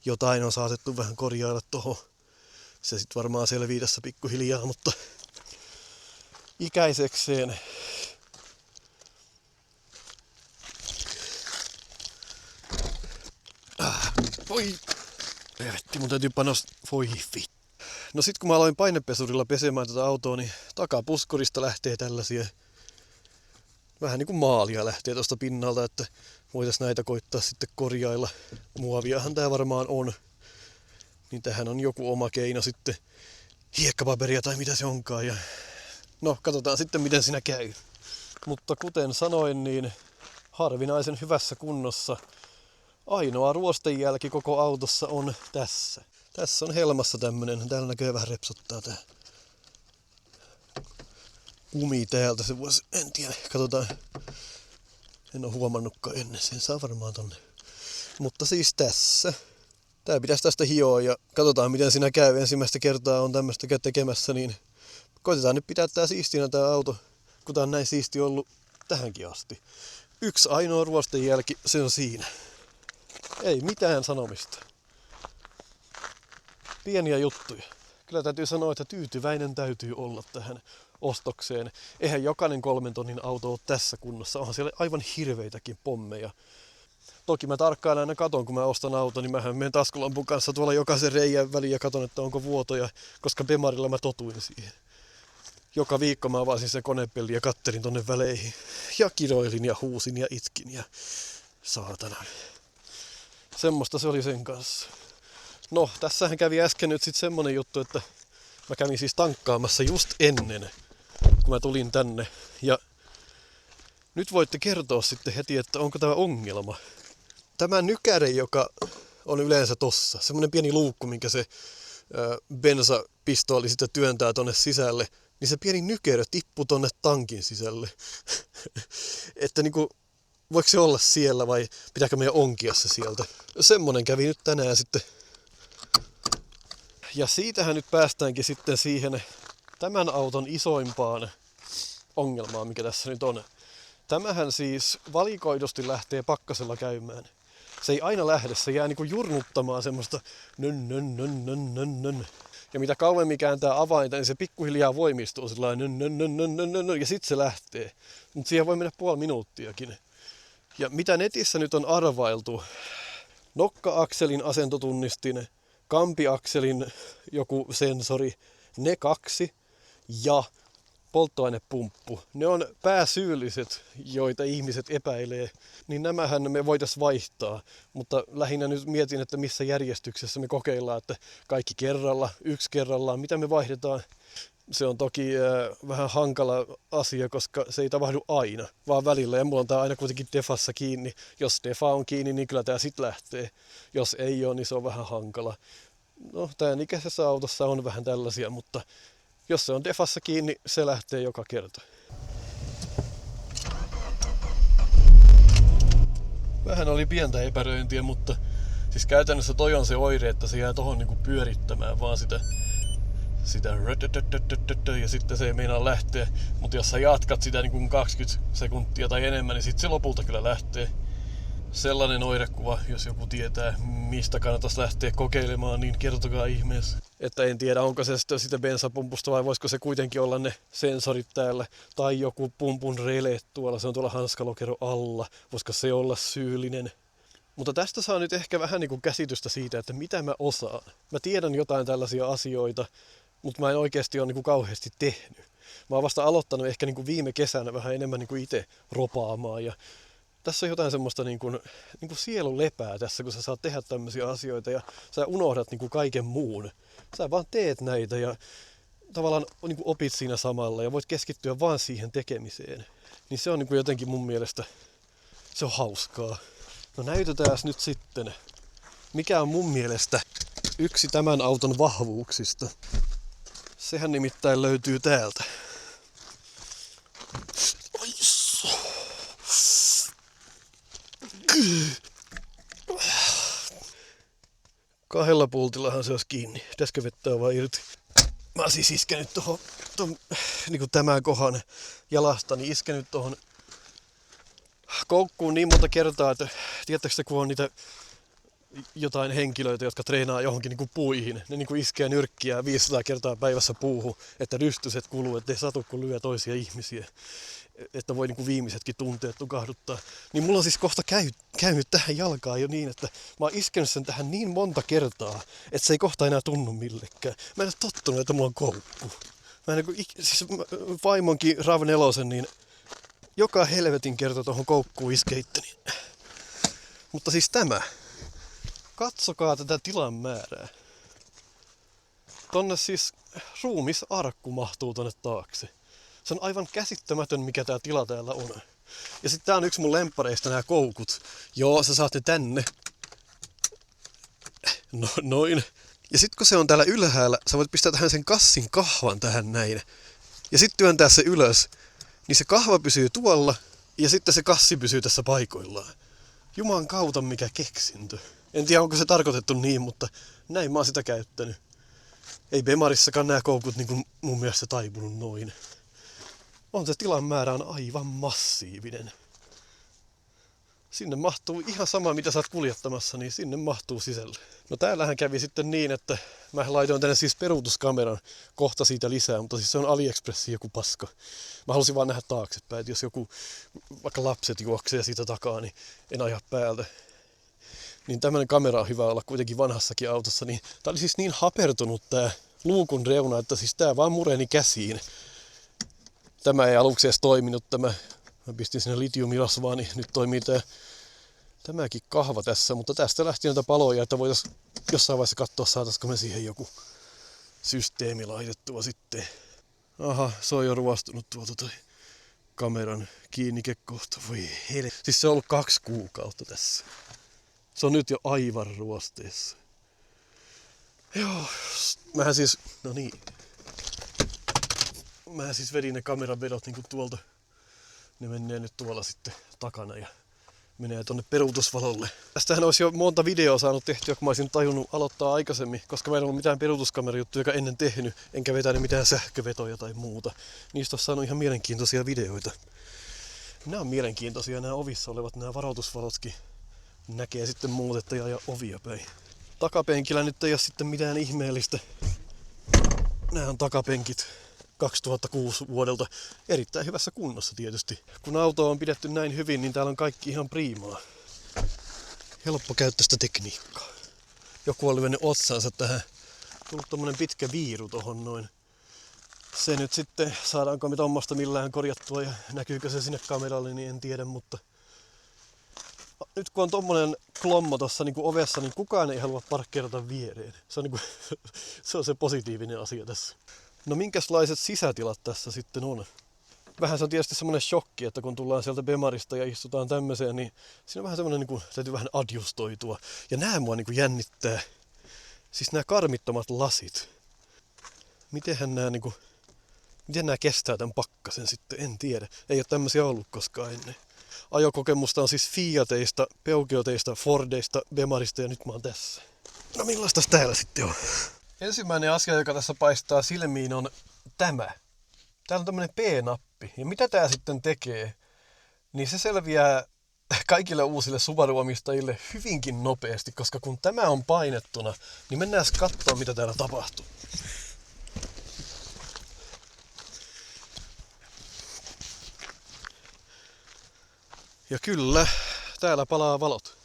Jotain on saatettu vähän korjailla tohon. Se sit varmaan selvii tässä pikkuhiljaa, mutta ikäisekseen. Voi helvetti, mun täytyy voi fit. No sit kun mä aloin painepesurilla pesemään tätä autoa, niin takapuskurista lähtee tällaisia vähän niin kuin maalia lähtee tuosta pinnalta, että voitais näitä koittaa sitten korjailla. Muoviahan tää varmaan on. Niin tähän on joku oma keino sitten. Hiekkapaperia tai mitä se onkaan. Ja no, katsotaan sitten miten siinä käy. Mutta kuten sanoin, niin harvinaisen hyvässä kunnossa. Ainoa ruostenjälki koko autossa on tässä. Tässä on helmassa tämmönen. Täällä näköjään vähän repsottaa tää kumi täältä. Se voisi, en tiedä, katsotaan. En oo huomannutkaan ennen. Sen saa varmaan tonne. Mutta siis tässä. Tää pitäisi tästä hioa ja katsotaan miten siinä käy. Ensimmäistä kertaa on tämmöstä tekemässä, niin koitetaan nyt pitää tää siistinä tää auto, kun tää on näin siisti ollut tähänkin asti. Yksi ainoa ruostenjälki, se on siinä. Ei mitään sanomista. Pieniä juttuja. Kyllä täytyy sanoa, että tyytyväinen täytyy olla tähän ostokseen. Eihän jokainen 3 tonnin auto ole tässä kunnossa. Onhan siellä aivan hirveitäkin pommeja. Toki mä tarkkaan aina katon, kun mä ostan auton, niin mähän menen taskulampun kanssa tuolla jokaisen reijän väliin ja katon, että onko vuotoja, koska Bemarilla mä totuin siihen. Joka viikko mä avasin sen konepelin ja kattelin tonne väleihin. Ja kiroilin ja huusin ja itkin ja saatana. Semmoista se oli sen kanssa. No, tässähän kävi äsken nyt sit semmonen juttu, että mä kävin siis tankkaamassa just ennen, kun mä tulin tänne. Ja nyt voitte kertoa sitten heti, että onko tämä ongelma. Tämä nykäre, joka on yleensä tossa, semmonen pieni luukku, minkä se bensapistooli sitten työntää tonne sisälle, niin se pieni nykerö tippuu tonne tankin sisälle. Että niinku, voiko se olla siellä vai pitääkö meidän onkia se sieltä? Semmonen kävi nyt tänään sitten. Ja siitähän nyt päästäänkin sitten siihen tämän auton isoimpaan ongelmaan, mikä tässä nyt on. Tämähän siis valikoidusti lähtee pakkasella käymään. Se ei aina lähde, se jää niinku jurnuttamaan semmoista nön. Ja mitä kauemmin kääntää avainta, niin se pikkuhiljaa voimistuu sellainen nön, ja sit se lähtee. Mutta siihen voi mennä puoli minuuttiakin. Ja mitä netissä nyt on arvailtu, nokka-akselin asentotunnistin, kampiakselin joku sensori, ne 2 ja polttoainepumppu. Ne on pääsyylliset, joita ihmiset epäilee, niin nämähän me voitaisiin vaihtaa. Mutta lähinnä nyt mietin, että missä järjestyksessä me kokeillaan, että kaikki kerralla, yksi kerrallaan, mitä me vaihdetaan. Se on toki vähän hankala asia, koska se ei tapahdu aina, vaan välillä. Ja mulla on tää aina kuitenkin defassa kiinni. Jos defa on kiinni, niin kyllä tää sit lähtee. Jos ei ole, niin se on vähän hankala. No, tämän ikäisessä autossa on vähän tällaisia, mutta jos se on defassa kiinni, se lähtee joka kerta. Vähän oli pientä epäröintiä, mutta siis käytännössä toi on se oire, että se jää tohon niinku pyörittämään vaan sitä ja sitten se ei meinaa lähteä. Mutta jos sä jatkat sitä niin 20 sekuntia tai enemmän, niin sitten se lopulta kyllä lähtee. Sellainen oirekuva, jos joku tietää, mistä kannattaisi lähteä kokeilemaan, niin kertokaa ihmeessä. Että en tiedä, onko se sitä bensapumpusta vai voisiko se kuitenkin olla ne sensorit täällä. Tai joku pumpun rele tuolla, se on tuolla hanskalokero alla. Voisiko se olla syyllinen? Mutta tästä saa nyt ehkä vähän niin kuin käsitystä siitä, että mitä mä osaan. Mä tiedän jotain tällaisia asioita, mutta mä en oikeasti ole niin kuin kauheasti tehnyt. Mä oon vasta aloittanut ehkä niin kuin viime kesänä vähän enemmän niin kuin itse ropaamaan. Ja tässä on jotain semmoista niin kuin sielun lepää tässä, kun sä saat tehdä tämmöisiä asioita ja sä unohdat niin kuin kaiken muun. Sä vaan teet näitä ja tavallaan niin kuin opit siinä samalla ja voit keskittyä vaan siihen tekemiseen. Niin se on niin kuin jotenkin mun mielestä Se on hauskaa. No näytetään nyt sitten, mikä on mun mielestä yksi tämän auton vahvuuksista. Sehän nimittäin löytyy täältä. Kahdella pultillahan se olisi kiinni. Pitäisikö vettää vaan irti? Mä oon siis iskenyt tohon niin tämän kohan jalastani, iskenyt tohon koukkuun niin monta kertaa, että tiedättekö kun on niitä jotain henkilöitä, jotka treenaa johonkin niin kuin puihin. Ne niin kuin iskee nyrkkiä 500 kertaa päivässä puuhun, että rystyset kuluu, ettei satu kun lyö toisia ihmisiä. Että voi niin kuin viimeisetkin tunteet tukahduttaa. Niin mulla on siis kohta käynyt tähän jalkaan jo niin, että mä oon iskenyt sen tähän niin monta kertaa, että se ei kohta enää tunnu millekään. Mä en ole tottunut, että mulla on koukku. Mä en siis vaimonkin Rav 4, niin joka helvetin kerta tuohon koukkuun iskee itteni. Mutta siis tämä. Katsokaa tätä tilan määrää. Tonne siis ruumisarkku mahtuu tonne taakse. Se on aivan käsittämätön, mikä tää tila täällä on. Ja sitten tää on yksi mun lemppareista, nämä koukut. Joo, sä saat ne tänne. No, noin. Ja sitten kun se on täällä ylhäällä, sä voit pistää tähän sen kassin kahvan tähän näin. Ja sitten työntää se ylös. Niin se kahva pysyy tuolla ja sitten se kassi pysyy tässä paikoillaan. Juman kautta mikä keksintö. En tiedä onko se tarkoitettu niin, mutta näin mä oon sitä käyttänyt. Ei Bemarissakaan nämä koukut niin kuin mun mielestä taipunut noin. On se tilan määrä on aivan massiivinen. Sinne mahtuu ihan sama mitä sä oot kuljettamassa, niin sinne mahtuu sisälle. No täällähän kävi sitten niin, että mä laitoin tänne siis peruutuskameran kohta siitä lisää, mutta siis se on AliExpressin joku paska. Mä halusin vaan nähdä taaksepäin, että jos joku, vaikka lapset juoksee siitä takaa, niin en aja päältä. Niin tämmönen kamera on hyvä olla kuitenkin vanhassakin autossa, niin tää oli siis niin hapertunut tää luukun reuna, että siis tää vaan mureni käsiin. Tämä ei aluksi edes toiminut, mä pistin sinne litiumirasvaan, niin nyt toimii tämäkin kahva tässä, mutta tästä lähti näitä paloja, että voitaisiin jossain vaiheessa katsoa, saataisiko me siihen joku systeemi laitettua sitten. Aha, se on jo ruostunut toi kameran kiinnikekohta, voi hele. Siis se on ollut 2 kuukautta tässä. Se on nyt jo aivan ruosteessa. Joo, mähän siis, no niin. Mä siis vedin ne kameran vedot niinku tuolta. Ne menee nyt tuolla sitten takana ja menee tonne peruutusvalolle. Tästähän olisi jo monta videoa saanut tehtyä, kun mä olisin tajunnut aloittaa aikaisemmin, koska mä en ollut mitään peruutuskamerajuttuja ennen tehnyt, enkä vetänyt mitään sähkövetoja tai muuta. Niistä on saanut ihan mielenkiintoisia videoita. Nämä on mielenkiintoisia, nämä ovissa olevat nämä varoitusvalotkin. Näkee sitten muutettajaa ja ovia päin. Takapenkillä nyt ei ole sitten mitään ihmeellistä. Nämä on takapenkit 2006 vuodelta. Erittäin hyvässä kunnossa tietysti. Kun auto on pidetty näin hyvin, niin täällä on kaikki ihan priimaa. Helppokäyttöistä tekniikkaa. Joku oli mennyt otsansa tähän. Tullut tommonen pitkä viiru tohon noin. Se nyt sitten, saadaanko me tommoista millään korjattua ja näkyykö se sinne kameralle, niin en tiedä, mutta nyt kun on tommonen klommo tossa niin ovessa, niin kukaan ei halua parkkeerata viereen. Se on, niin kuin, se on se positiivinen asia tässä. No minkälaiset sisätilat tässä sitten on? Vähän se on tietysti semmonen shokki, että kun tullaan sieltä Bemarista ja istutaan tämmöiseen, niin siinä on vähän semmonen, niin kuin, täytyy vähän adjustoitua. Ja nää mua niin kuin jännittää. Siis nämä karmittomat lasit. Miten nämä kestää tämän pakkasen sitten? En tiedä. Ei ole tämmöisiä ollut koskaan ennen. Ajokokemusta on siis Fiateista, Peugeoteista, Fordeista, Bemarista ja nyt mä oon tässä. No millaista täällä sitten on? Ensimmäinen asia, joka tässä paistaa silmiin on tämä. Täällä on tämmönen P-nappi. Ja mitä tää sitten tekee? Niin se selviää kaikille uusille Subaru-omistajille hyvinkin nopeasti, koska kun tämä on painettuna, niin mennään katsoa mitä täällä tapahtuu. Ja kyllä, täällä palaa valot.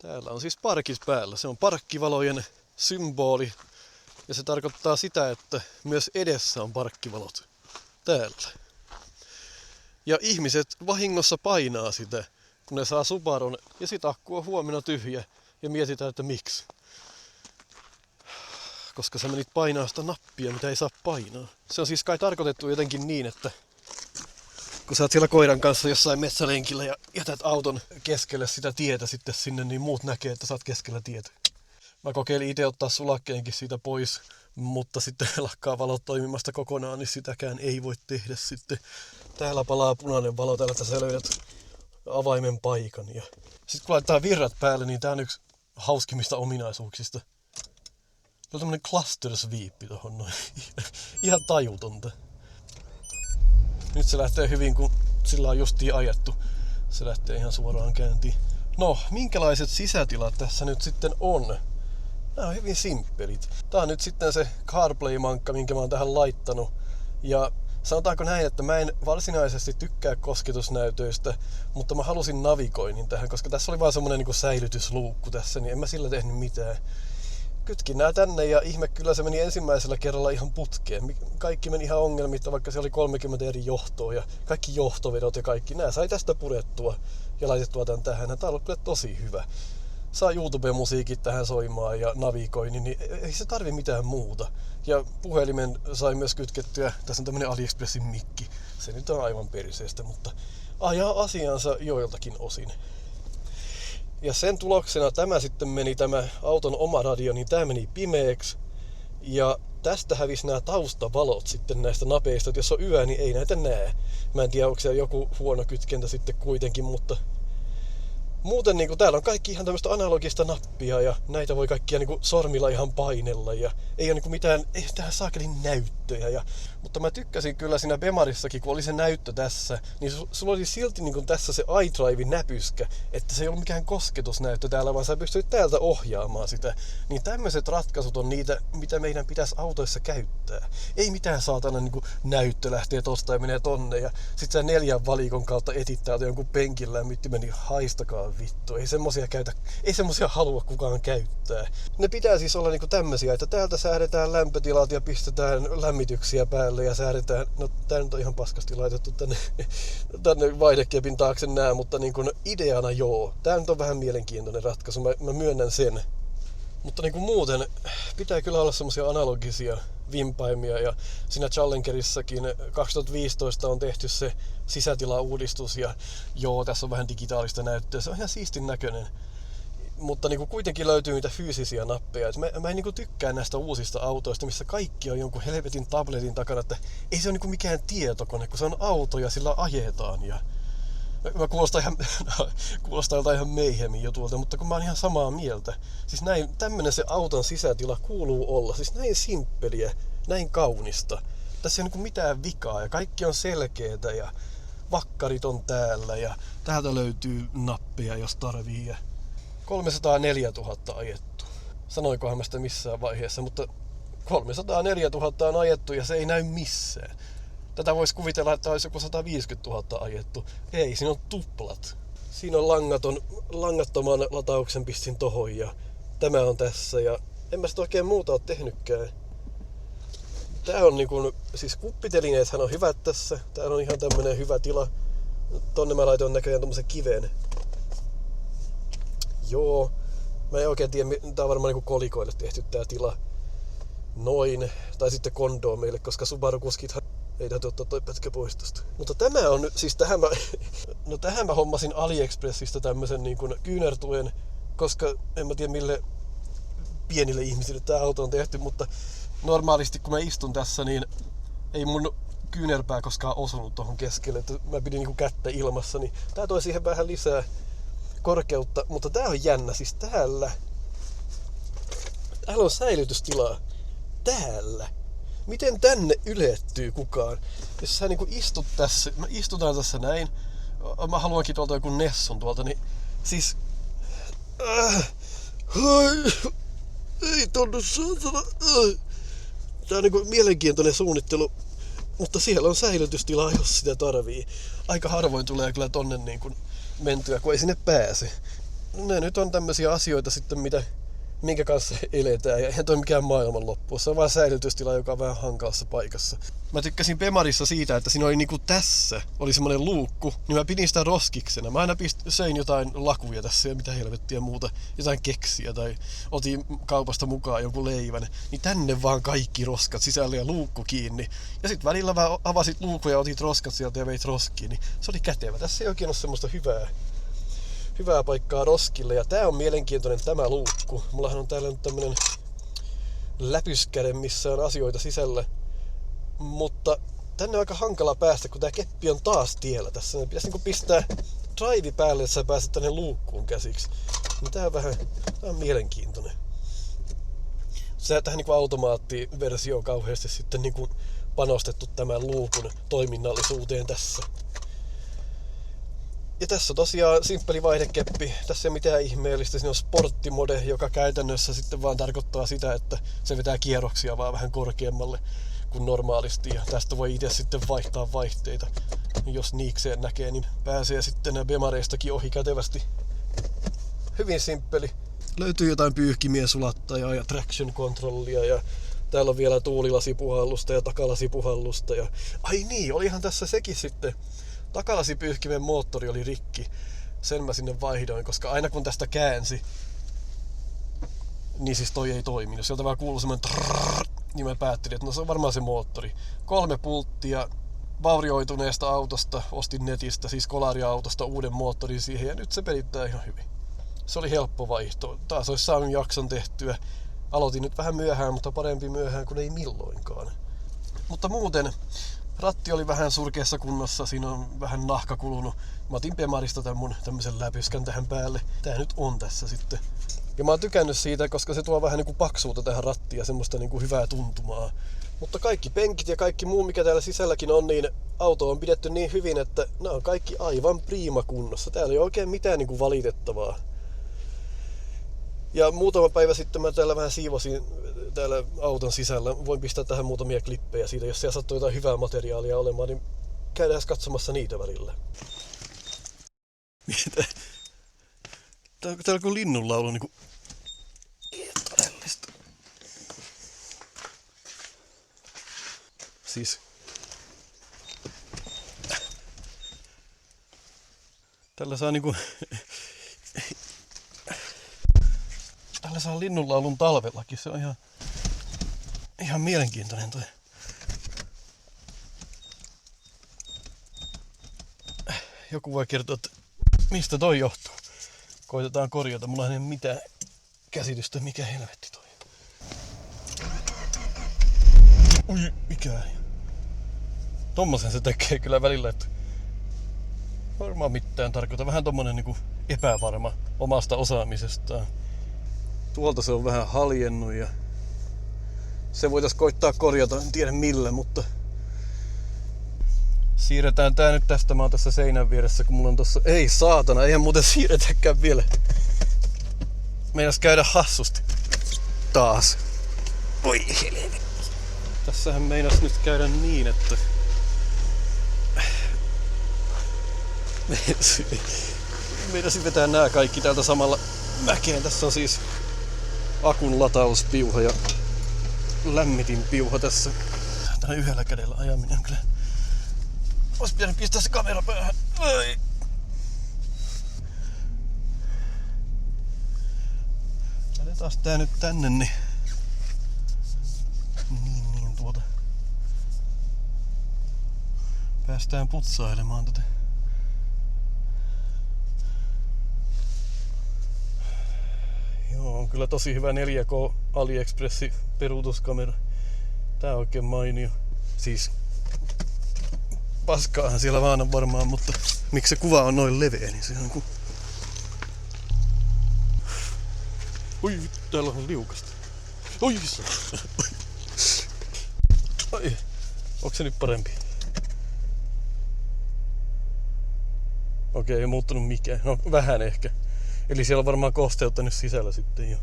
Täällä on siis parkit päällä. Se on parkkivalojen symboli. Ja se tarkoittaa sitä, että myös edessä on parkkivalot. Täällä. Ja ihmiset vahingossa painaa sitä, kun ne saa Subarun. Ja sit akku on huomenna tyhjä. Ja mietitään, että miksi. Koska sä menit painaa sitä nappia, mitä ei saa painaa. Se on siis kai tarkoitettu jotenkin niin, että kun sä oot siellä koiran kanssa jossain metsälenkillä ja jätät auton keskelle sitä tietä sitten sinne, niin muut näkee, että sä oot keskellä tietä. Mä kokeilin itse ottaa sulakkeenkin siitä pois, mutta sitten lakkaa valot toimimasta kokonaan, niin sitäkään ei voi tehdä sitten. Täällä palaa punainen valo, täällä sä löydät avaimen paikan. Ja sitten kun laittaa virrat päälle, niin tää on yksi hauskimmista ominaisuuksista. Tuo on tämmönen cluster sweep tohon noin. Ihan tajutonta. Nyt se lähtee hyvin, kun sillä on justiin ajettu. Se lähtee ihan suoraan käyntiin. No, minkälaiset sisätilat tässä nyt sitten on? Nämä on hyvin simppelit. Tää on nyt sitten se CarPlay-mankka, minkä mä oon tähän laittanut. Ja sanotaanko näin, että mä en varsinaisesti tykkää kosketusnäytöistä, mutta mä halusin navigoinnin tähän, koska tässä oli vaan semmonen niin kuin säilytysluukku tässä, niin en mä sillä tehnyt mitään. Kytkin nää tänne ja ihme kyllä se meni ensimmäisellä kerralla ihan putkeen. Kaikki meni ihan ongelmitta, vaikka se oli 30 eri johtoa ja kaikki johtovedot ja kaikki. Nää sai tästä purettua ja laitettua tän tähän. Tää on ollut kyllä tosi hyvä. Saa YouTube-musiikit tähän soimaan ja navigoinnin, niin ei se tarvi mitään muuta. Ja puhelimen sai myös kytkettyä, tässä on tämmönen AliExpressin mikki. Se nyt on aivan perseestä, mutta ajaa asiansa joiltakin osin. Ja sen tuloksena tämä sitten meni, tämä auton oma radio, niin tämä meni pimeäksi. Ja tästä hävisi nämä taustavalot sitten näistä napeista, että jos on yö, niin ei näitä näe. Mä en tiedä, onko se joku huono kytkentä sitten kuitenkin, mutta muuten niin täällä on kaikki ihan tämmöistä analogista nappia ja näitä voi kaikkia niin sormilla ihan painella ja ei ole niin mitään, ei tähän saakelin näyttöjä. Mutta mä tykkäsin kyllä siinä Bemarissakin, kun oli se näyttö tässä, niin sulla oli silti niin tässä se iDrive-näpyskä, että se ei ollut mikään kosketusnäyttö täällä, vaan sä pystyt täältä ohjaamaan sitä. Niin tämmöiset ratkaisut on niitä, mitä meidän pitäisi autoissa käyttää. Ei mitään saatana niin näyttö lähtee tosta ja menee tonne ja sit sä 4 valikon kautta etit täältä jonkun penkillä lämmittimen, niin haistakaa vittu. Ei semmosia halua kukaan käyttää. Ne pitää siis olla niinku tämmösiä, että täältä säädetään lämpötilat ja pistetään lämmityksiä päälle ja säädetään, no tää nyt on ihan paskasti laitettu tänne vaihdekepin taakse nää, mutta niinku ideana joo. Tää nyt on vähän mielenkiintoinen ratkaisu, mä myönnän sen. Mutta niinku muuten pitää kyllä olla semmosia analogisia vimpaimia ja siinä Challengerissakin 2015 on tehty se sisätilauudistus ja joo, tässä on vähän digitaalista näyttöä, se on ihan siistin näköinen. Mutta niinku kuitenkin löytyy niitä fyysisiä nappeja. Mä en niinku tykkää näistä uusista autoista, missä kaikki on jonkun helvetin tabletin takana, että ei se ole niinku mikään tietokone, kun se on auto ja sillä ajetaan. Ja mä kuulostaa ihan meihemin jutulta, mutta kun mä oon ihan samaa mieltä. Siis näin, tämmönen se auton sisätila kuuluu olla. Siis näin simppeliä, näin kaunista. Tässä ei ole niinku mitään vikaa ja kaikki on selkeetä ja vakkarit on täällä ja täältä löytyy nappeja, jos tarvii. Ja 304 000 ajettu. Sanoikohan mä sitä missään vaiheessa, mutta 304 000 on ajettu ja se ei näy missään. Tätä voisi kuvitella, että olisi joku 150 000 ajettu. Ei, siinä on tuplat. Siinä on langattoman latauksen pistin tohon ja tämä on tässä ja en mä sitä oikein muuta ole tehnytkään. Tää on niinku, siis kuppitelineethän on hyvät tässä. Tää on ihan tämmönen hyvä tila. Tonne mä laitoin näköjään tommosen kiven. Joo. Mä en oikein tiedä, tää on varmaan niinku kolikoille tehty tää tila. Noin. Tai sitten kondoomeille, koska Subaru-kuskithan ei täytyy ottaa toi pätkä pois tosta. Mutta tämä on, siis tähän mä hommasin AliExpressistä tämmösen niinku kyynärtuen, koska en mä tiedä mille pienille ihmisille tää auto on tehty, mutta normaalisti kun mä istun tässä, niin ei mun kyynärpää koskaan osunut tohon keskelle, että mä pidin niinku kättä ilmassa, niin tää toi siihen vähän lisää korkeutta, mutta tää on jännä, siis täällä on säilytystilaa. Täällä. Miten tänne ylettyy kukaan? Jos sä niinku istut tässä, mä istutaan tässä näin, mä haluankin tuolta joku Nessun tuolta, niin siis ei tonne saatana. Tää on niinku mielenkiintoinen suunnittelu, mutta siellä on säilytystilaa, jos sitä tarvii. Aika harvoin tulee kyllä tonne niin kuin mentyä, kun ei sinne pääse. Ne nyt on tämmösiä asioita sitten, mitä minkä kanssa eletään. Ja eihän toi mikään maailmanloppu. Se on vaan säilytystila, joka on vähän hankalassa paikassa. Mä tykkäsin Bemarissa siitä, että siinä oli niinku tässä oli semmonen luukku, niin mä pidin sitä roskiksena. Mä aina söin jotain lakuja tässä ja mitä helvettiä muuta, jotain keksiä tai otin kaupasta mukaan joku leivän. Niin tänne vaan kaikki roskat sisälle ja luukku kiinni. Ja sit välillä vähän avasit luukkuja ja otit roskat sieltä ja veit roskiin, niin se oli kätevä. Tässä ei oikein ole semmoista hyvää paikkaa roskille. Ja tää on mielenkiintoinen tämä luukku. Mullahan on täällä nyt tämmönen läpyskäde, missä on asioita sisällä. Mutta tänne on aika hankala päästä, kun tää keppi on taas tiellä tässä. Ne pitäisi niinku pistää drive päälle, että sä pääset tänne luukkuun käsiksi. Niin tää on mielenkiintoinen. Tähän niinku automaattiversio on kauheasti sitten niinku panostettu tämän luukun toiminnallisuuteen tässä. Ja tässä on tosiaan simppeli vaihdekeppi. Tässä ei ole mitään ihmeellistä. Siinä on sporttimode, joka käytännössä sitten vaan tarkoittaa sitä, että se vetää kierroksia vaan vähän korkeammalle kuin normaalisti. Ja tästä voi itse sitten vaihtaa vaihteita. Jos niikseen näkee, niin pääsee sitten Bemareistakin ohi kätevästi. Hyvin simppeli. Löytyy jotain pyyhkimiä, sulattajaa ja traction controllia ja täällä on vielä tuulilasipuhallusta ja takalasipuhallusta. Ja ai niin, olihan tässä sekin sitten. Takalasipyyhkimen moottori oli rikki. Sen mä sinne vaihdoin, koska aina kun tästä käänsi, niin siis toi ei toiminut. Sieltä vaan kuului semmoinen trrrr, niin mä päättelin, että no se on varmaan se moottori. 3 pulttia vaurioituneesta autosta, ostin netistä, siis kolariautosta uuden moottorin siihen ja nyt se pelittää ihan hyvin. Se oli helppo vaihto. Taas olisi saanut jakson tehtyä. Aloitin nyt vähän myöhään, mutta parempi myöhään kuin ei milloinkaan. Mutta muuten ratti oli vähän surkeassa kunnossa, siinä on vähän nahka kulunut. Mä otin Bemarista tän mun tämmösen läpyskän tähän päälle. Tää nyt on tässä sitten. Ja mä oon tykännyt siitä, koska se tuo vähän niinku paksuutta tähän rattiin ja semmoista niinku hyvää tuntumaa. Mutta kaikki penkit ja kaikki muu, mikä täällä sisälläkin on, niin auto on pidetty niin hyvin, että nämä on kaikki aivan priima kunnossa. Täällä ei ole oikein mitään niinku valitettavaa. Ja muutama päivä sitten mä täällä vähän siivosin täällä auton sisällä. Voin pistää tähän muutamia klippejä siitä, jos siellä sattuu jotain hyvää materiaalia olemaan, niin käydään katsomassa niitä välillä. Mitä? Täällä kun linnunlaulu niinku todellista. Siis tällä saa niinku tällä saa linnunlaulun talvellakin. Se on ihan mielenkiintoinen toi. Joku voi kertoa, että mistä toi johtuu. Koitetaan korjata. Mulla ei ole mitään käsitystä, mikä helvetti toi. Ui, mikä ääni. Tommosen se tekee kyllä välillä, että varmaan mitään tarkoita. Vähän tommonen niinku epävarma omasta osaamisestaan. Tuolta se on vähän haljennut ja se voitaisiin koittaa korjata, en tiedä millä, mutta siirretään tää nyt tästä. Mä oon tässä seinän vieressä, kun mulla on tossa... Ei saatana, eihän muuten siirretäkään vielä. Meinas käydä hassusti. Taas. Voi helvetti. Tässähän meinas nyt käydä niin, että... Meinasin vetää nää kaikki täältä samalla mäkeen. Tässä on siis akun latauspiuha ja lämmitinpiuha tässä. Tällä yhdellä kädellä ajaminen kyllä. Ois pitänyt pistää se kamera päähän. Ai. Laitetaan tää nyt tänne, niin tuota. Päästään putsailemaan tätä. Joo, on kyllä tosi hyvä 4K AliExpressin peruutuskamera. Tää on oikein mainio. Siis paskaahan siellä vaan on varmaan, mutta miksi se kuva on noin leveä, niin se on kuin... Oi, täällä on liukasta. Oi, ai, onko se nyt parempi? Okei, ei muuttunut mikään. No, vähän ehkä. Eli siellä on varmaan kosteutta nyt sisällä sitten jo.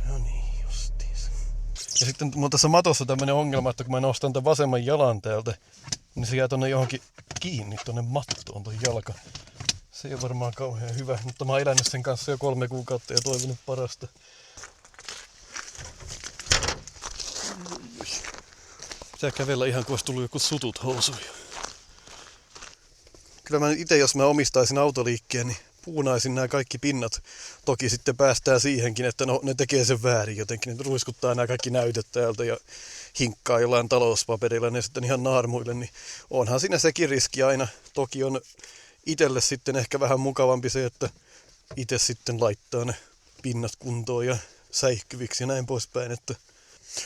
No niin, justiinsa. Ja sitten mulla on tässä matossa tämmönen ongelma, että kun mä nostan tämän vasemman jalan täältä, niin se jää tonne johonkin kiinni, tonne mattoon toi jalka. Se ei ole varmaan kauhean hyvä, mutta mä oon elänyt sen kanssa jo 3 kuukautta ja toivonut parasta. Pitää kävellä ihan kuin olisi tullut joku sutut housuja. Kyllä mä itse, jos mä omistaisin autoliikkeen, niin puunaisin nämä kaikki pinnat. Toki sitten päästään siihenkin, että no, ne tekee sen väärin jotenkin. Ne ruiskuttaa nämä kaikki näytöt täältä ja hinkkaa jollain talouspaperilla ne sitten ihan naarmuille. Niin onhan siinä sekin riski aina. Toki on itselle sitten ehkä vähän mukavampi se, että itse sitten laittaa ne pinnat kuntoon ja säihkyviksi ja näin poispäin.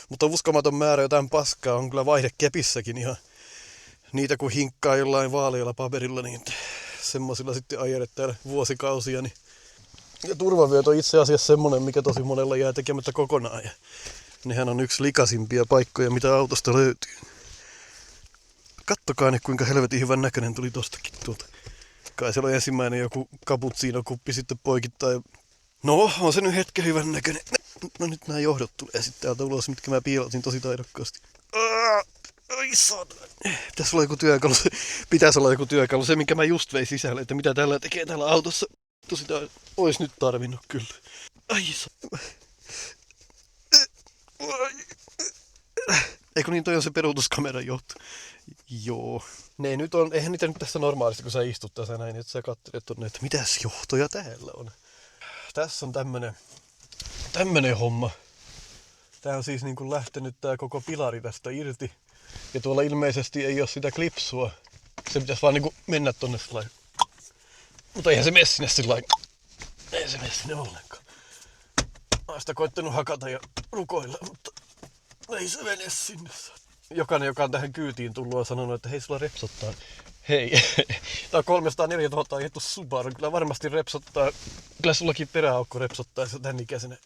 Mutta uskomaton määrä jotain paskaa on kyllä vaihdekepissäkin ihan. Niitä kun hinkkaa jollain vaalealla paperilla, niin semmosilla sitten ajelet täällä vuosikausia. Niin. Ja turvavyöt on itse asiassa semmonen, mikä tosi monella jää tekemättä kokonaan. Ja nehän on yksi likaisimpia paikkoja, mitä autosta löytyy. Kattokaa nyt, kuinka helvetin hyvän näköinen tuli tostakin tuolta. Kai siellä on ensimmäinen joku cappuccino-kuppi sitten poikittain. No, on se nyt hetken hyvän näköinen. No nyt nämä johdot tulee sitten täältä ulos, mitkä mä piilotin tosi taidokkaasti. Ai saatana. Pitäisi olla joku työkalu. Se, minkä mä just vein sisälle, että mitä tällä tekee täällä autossa. Sitä ois nyt tarvinnut kyllä. Ai saatana. Eikö niin, toi on se peruutuskameran johto. Joo. Eihän niitä nyt tässä normaalisti, kun sä istut tässä näin, että sä katselet tonne, että mitäs johtoja täällä on. Tässä on tämmönen homma. Tää on siis niin kuin lähtenyt tää koko pilari tästä irti. Ja tuolla ilmeisesti ei oo sitä klipsua. Se pitäisi vaan niinku mennä tonne sellainen. Mutta eihän se mene sinne sillain. Ei se mene sinne ollenkaan. Mä oon sitä koittanut hakata ja rukoilla, mutta ei se mene sinne. Jokainen, joka on tähän kyytiin tullut, on sanonut, että hei, sulla repsottaa. Hei, tää on 304 000 ajettu Subaru. Kyllä varmasti repsottaa. Kyllä sullakin peräaukko repsottaa tän ikäisenä.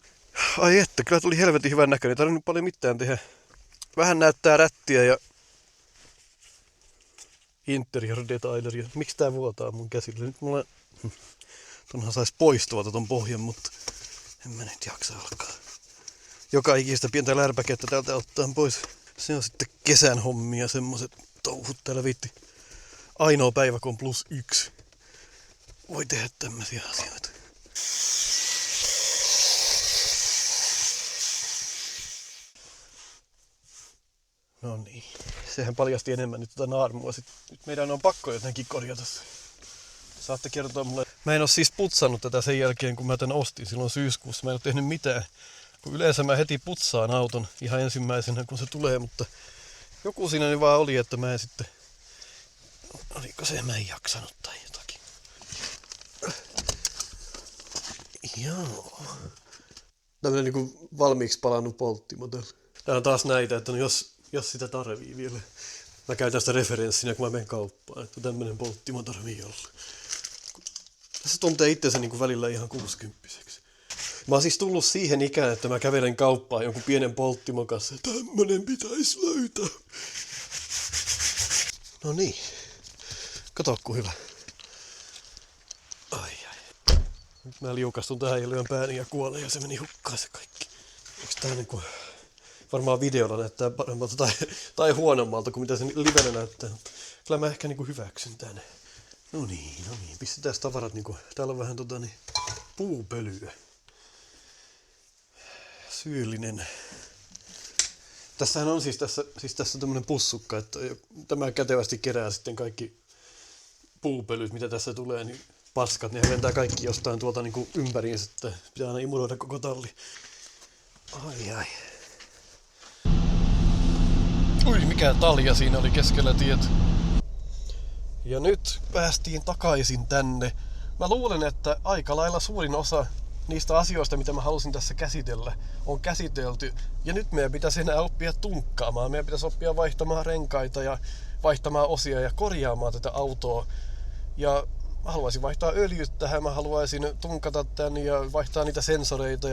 Ai että, kyllä tuli helvetin hyvän näköinen. Ei tarvinnut paljon mitään tehdä. Vähän näyttää rättiä ja interior detaileria. Miksi tää vuotaa mun käsille? Nyt mulla tonhan sais poistua ton pohjan, mutta en mä nyt jaksa alkaa. Joka ikistä pientä lärpäkettä täältä ottaa pois. Se on sitten kesän hommia, semmoset touhut täällä viitti. Ainoa päivä, kun on +1. Voi tehdä tämmösiä asioita. No niin, sehän paljasti enemmän nyt tätä naarmua. Nyt meidän on pakko jotenkin korjata se. Saatte kertoa mulle. Mä en oo siis putsannut tätä sen jälkeen, kun mä tän ostin silloin syyskuussa. Mä en oo tehnyt mitään. Kun yleensä mä heti putsaan auton ihan ensimmäisenä, kun se tulee, mutta joku siinä niin vaan oli, että mä en sitten. Oliko se, mä en jaksanut tai jotakin. Joo. Tämmönen niinku valmiiksi palannut polttimo täällä. Tää on taas näitä, että no jos sitä tarvii vielä. Mä käytän sitä referenssinä, kun mä menen kauppaan, että tämmönen polttimo tarvii olla. Tässä tuntee itsensä niin kuin välillä ihan 60-vuotiaaksi. Mä oon siis tullut siihen ikään, että mä kävelen kauppaan jonkun pienen polttimon kanssa. Tämmönen pitäisi löytää. No niin. Kato ku hyvä. Ai. Nyt mä liukastun tähän ja lyön pääni ja kuolen ja se meni hukkaan se kaikki. Onks tää niinku. Varmaan videolla näyttää paremmalta tai huonommalta kuin mitä se livenä näyttää. Kyllä mä ehkä niinku hyväksyn tänne. No niin. Pistetään tavarat niinku. Täällä on vähän puupölyä. Syyllinen. Tässähän on siis tässä tämmönen pussukka, että tämä kätevästi kerää sitten kaikki puupölyt, mitä tässä tulee, niin paskat, ne lentää kaikki jostain tuolta niinku ympäriinsä, että pitää aina imuroida koko talli. Ai. Ui, mikä talja siinä oli keskellä tietä. Ja nyt päästiin takaisin tänne. Mä luulen, että aika lailla suurin osa niistä asioista, mitä mä halusin tässä käsitellä, on käsitelty. Ja nyt meidän pitäisi enää oppia tunkkaamaan. Meidän pitäisi oppia vaihtamaan renkaita ja vaihtamaan osia ja korjaamaan tätä autoa. Ja mä haluaisin vaihtaa öljyt tähän, mä haluaisin tunkata tän ja vaihtaa niitä sensoreita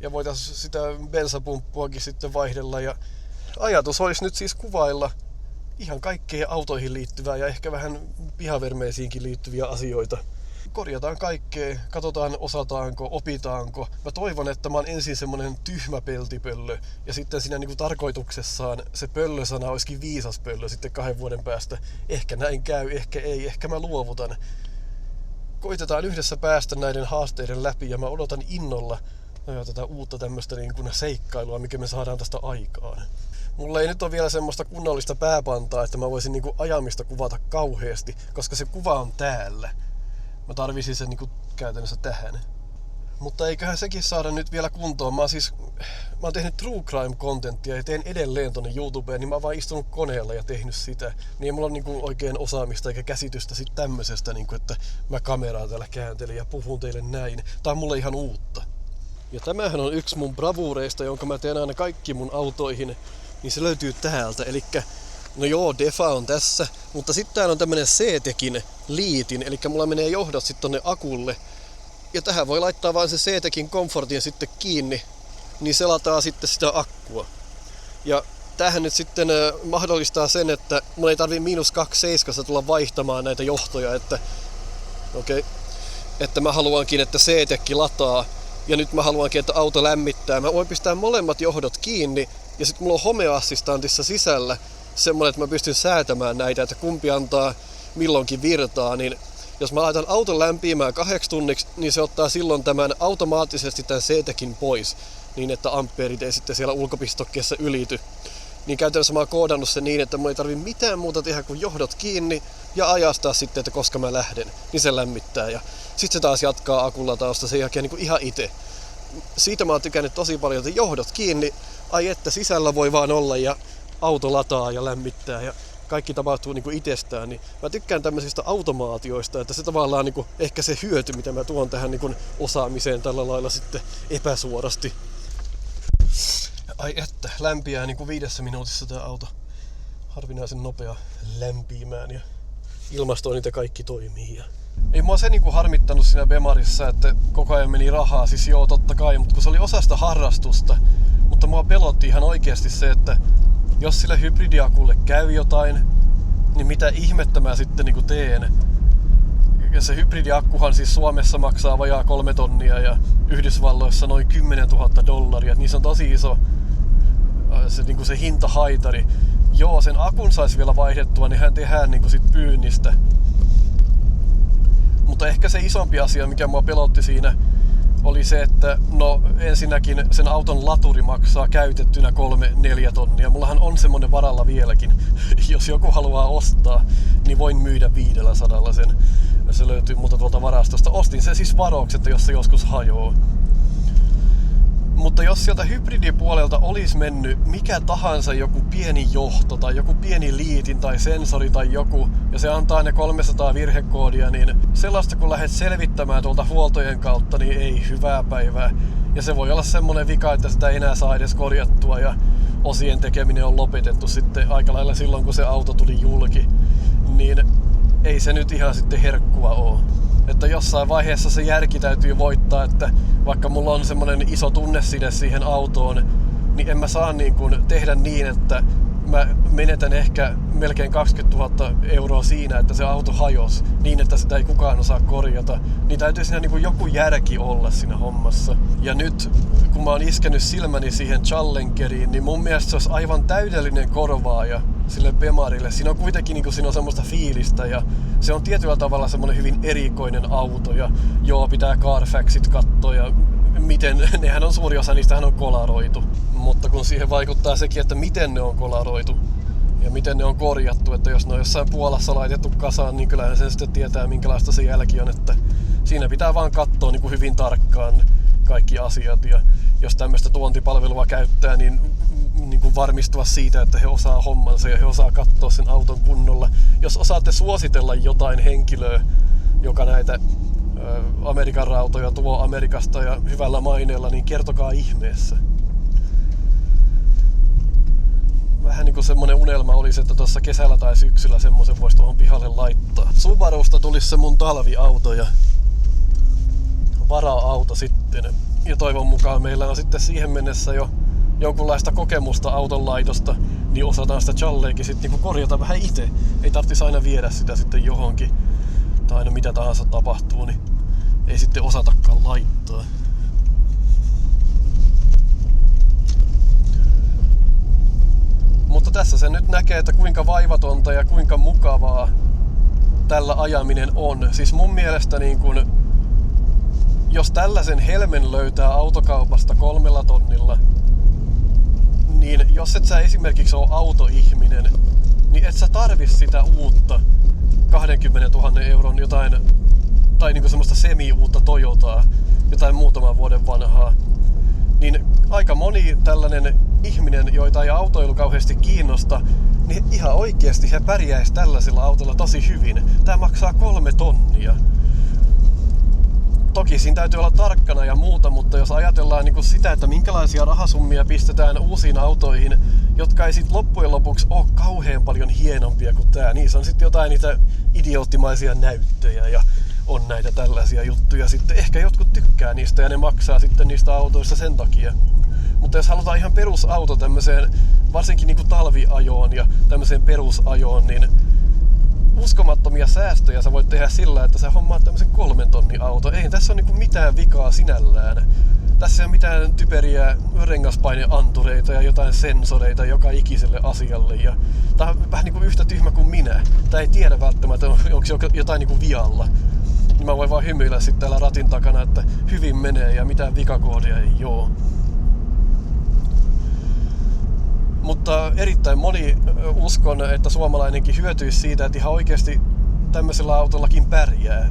ja voitaisiin sitä bensapumppuakin sitten vaihdella. Ja ajatus olisi nyt siis kuvailla ihan kaikkea autoihin liittyvää ja ehkä vähän pihavermeisiinkin liittyviä asioita. Korjataan kaikkea, katsotaan osataanko, opitaanko. Mä toivon, että mä oon ensin semmonen tyhmä peltipöllö ja sitten siinä niinku tarkoituksessaan se pöllösana olisikin viisas pöllö sitten 2 vuoden päästä. Ehkä näin käy, ehkä ei, ehkä mä luovutan. koitetaan yhdessä päästä näiden haasteiden läpi ja mä odotan innolla tätä uutta tämmöistä niin kuin seikkailua, mikä me saadaan tästä aikaan. Mulla ei nyt ole vielä semmoista kunnollista pääpantaa, että mä voisin niin kuin ajamista kuvata kauheasti, koska se kuva on täällä. Mä tarvisin sen niin kuin käytännössä tähän. Mutta eiköhän sekin saada nyt vielä kuntoon. Mä oon tehnyt true crime contenttia ja teen edelleen tonne YouTubeen, niin mä oon vaan istunut koneella ja tehnyt sitä. Niin ei mulla ole niinku oikein osaamista eikä käsitystä sit tämmöisestä, niinku, että mä kameraa täällä kääntelen ja puhun teille näin. Tää on mulle ihan uutta. Ja tämähän on yksi mun bravuureista, jonka mä teen aina kaikki mun autoihin. Niin se löytyy täältä. Elikkä, no joo, defa on tässä, mutta sitten täällä on tämmönen CTEKin liitin, elikkä mulla menee johdot sit tonne akulle. Ja tähän voi laittaa vain se CTEKin Comfortin sitten kiinni, niin se lataa sitten sitä akkua. Ja tämähän nyt sitten mahdollistaa sen, että mun ei tarvii -2.7 tulla vaihtamaan näitä johtoja, että että mä haluankin, että CTEK lataa ja nyt mä haluankin, että auto lämmittää. Mä voin pistää molemmat johdot kiinni ja sitten mulla on homeassistantissa sisällä semmoinen, että mä pystyn säätämään näitä, että kumpi antaa milloinkin virtaa, niin jos mä laitan auton lämpiämään 8 tunniksi, niin se ottaa silloin tämän automaattisesti tämän CTEKin pois, niin että ampeerit ei sitten siellä ulkopistokkeessa ylity. Niin käytännössä mä oon koodannut sen niin, että mun ei tarvi mitään muuta tehdä kuin johdot kiinni ja ajastaa sitten, että koska mä lähden, niin se lämmittää. Ja sitten se taas jatkaa akulatausta sen jälkeen niin kuin ihan itse. Siitä mä oon tykännyt tosi paljon, että johdot kiinni, ai että sisällä voi vaan olla ja auto lataa ja lämmittää ja kaikki tapahtuu niin kuin itsestään, niin mä tykkään tämmöisistä automaatioista, että se tavallaan niin kuin ehkä se hyöty, mitä mä tuon tähän niin kuin osaamiseen tällä lailla sitten epäsuorasti. Ai että, lämpiää niin kuin 5 minuutissa tää auto. Harvinaisen nopea lämpiämään ja ilmastoinnit ja kaikki toimii. Ja ei mua se niin kuin harmittanut siinä Bemarissa, että koko ajan meni rahaa, siis joo totta kai, mutta kun se oli osa sitä harrastusta, mutta mua pelotti ihan oikeasti se, että jos sille hybridiakulle käy jotain, niin mitä ihmettä mä sitten niinku teen? Ja se hybridiakkuhan siis Suomessa maksaa vajaa 3 tonnia ja Yhdysvalloissa noin $10,000. Niin se on tosi iso niinku se hintahaitari. Joo, sen akun sais vielä vaihdettua, niin hän tehdään niinku sit pyynnistä. Mutta ehkä se isompi asia, mikä mua pelotti siinä, oli se, että no ensinnäkin sen auton laturi maksaa käytettynä 3-4 tonnia. Mullahan on semmonen varalla vieläkin. Jos joku haluaa ostaa, niin voin myydä 500 sen. Se löytyy multa tuolta varastosta. Ostin se siis varoksi, että jos se joskus hajoaa. Mutta jos sieltä hybridipuolelta olisi mennyt mikä tahansa joku pieni johto tai joku pieni liitin tai sensori tai joku, ja se antaa ne 300 virhekoodia, niin sellaista kun lähdet selvittämään tuolta huoltojen kautta, niin ei hyvää päivää. Ja se voi olla semmonen vika, että sitä ei enää saa edes korjattua ja osien tekeminen on lopetettu sitten aika lailla silloin, kun se auto tuli julki. Niin ei se nyt ihan sitten herkkua oo. Että jossain vaiheessa se järki täytyy voittaa, että vaikka mulla on semmonen iso tunneside siihen autoon, niin en mä saa niin kuin tehdä niin, että mä menetän ehkä melkein 20 000 euroa siinä, että se auto hajosi niin, että sitä ei kukaan osaa korjata. Niin täytyy siinä niin kuin joku järki olla siinä hommassa. Ja nyt, kun mä oon iskenyt silmäni siihen Challengeriin, niin mun mielestä se olisi aivan täydellinen korvaaja sille Bemarille. Siinä on kuitenkin niin kuin, siinä on semmoista fiilistä ja se on tietyllä tavalla semmoinen hyvin erikoinen auto. Ja joo, pitää Carfaxit katsoa ja nehän on suuri osa niistähän on kolaroitu. Mutta kun siihen vaikuttaa sekin, että miten ne on kolaroitu ja miten ne on korjattu, että jos ne on jossain Puolassa laitettu kasaan, niin kyllähän sen sitten tietää minkälaista se jälki on, että siinä pitää vaan katsoa niin kuin hyvin tarkkaan kaikki asiat ja jos tämmöistä tuontipalvelua käyttää, niin kuin varmistua siitä, että he osaa hommansa ja he osaa katsoa sen auton kunnolla. Jos osaatte suositella jotain henkilöä, joka näitä Amerikan rautoja tuo Amerikasta ja hyvällä maineella, niin kertokaa ihmeessä. Vähän niin kuin semmonen unelma olisi, että tuossa kesällä tai syksyllä semmoisen voisi tuohon pihalle laittaa. Subarusta tulisi se mun talviauto ja vara-auto sitten. Ja toivon mukaan meillä on sitten siihen mennessä jo jonkunlaista kokemusta autonlaitosta, niin osataan sitä challeekin sitten niin korjata vähän itse. Ei tarvitsisi aina viedä sitä sitten johonkin. Tai aina mitä tahansa tapahtuu, niin ei sitten osatakaan laittaa. Mutta tässä se nyt näkee, että kuinka vaivatonta ja kuinka mukavaa tällä ajaminen on. Siis mun mielestä niin kun, jos tällaisen helmen löytää autokaupasta 3 tonnilla, niin jos et sä esimerkiksi ole autoihminen, niin et sä tarvis sitä uutta 20 000 euron jotain, tai niinku semmoista semi-uutta Toyotaa, jotain muutaman vuoden vanhaa. Niin aika moni tällainen ihminen, joita ei autoilu kauheasti kiinnosta, niin ihan oikeasti he pärjäis tällaisilla autolla tosi hyvin. Tää maksaa 3 tonnia. Toki siinä täytyy olla tarkkana ja muuta, mutta jos ajatellaan niin kuin sitä, että minkälaisia rahasummia pistetään uusiin autoihin, jotka ei sit loppujen lopuksi ole kauhean paljon hienompia kuin tää. Niissä on sitten jotain niitä idioottimaisia näyttöjä ja on näitä tällaisia juttuja. Sitten ehkä jotkut tykkää niistä ja ne maksaa sitten niistä autoista sen takia. Mutta jos halutaan ihan perusauto tämmöiseen, varsinkin niin kuin talviajoon ja tämmöiseen perusajoon, niin uskomattomia säästöjä sä voit tehdä sillä, että sä hommaat tämmöisen 3 tonnin auto. Ei tässä ole niinku mitään vikaa sinällään. Tässä ei ole mitään typeriä rengaspaineantureita ja jotain sensoreita joka ikiselle asialle. Ja tää on vähän niinku yhtä tyhmä kuin minä. Tää ei tiedä välttämättä, onko jotain niinku vialla. Niin mä voin vaan hymyillä sitten täällä ratin takana, että hyvin menee ja mitään vikakoodia ei oo. Mutta erittäin moni uskon, että suomalainenkin hyötyisi siitä, että ihan oikeasti tämmöisellä autollakin pärjää.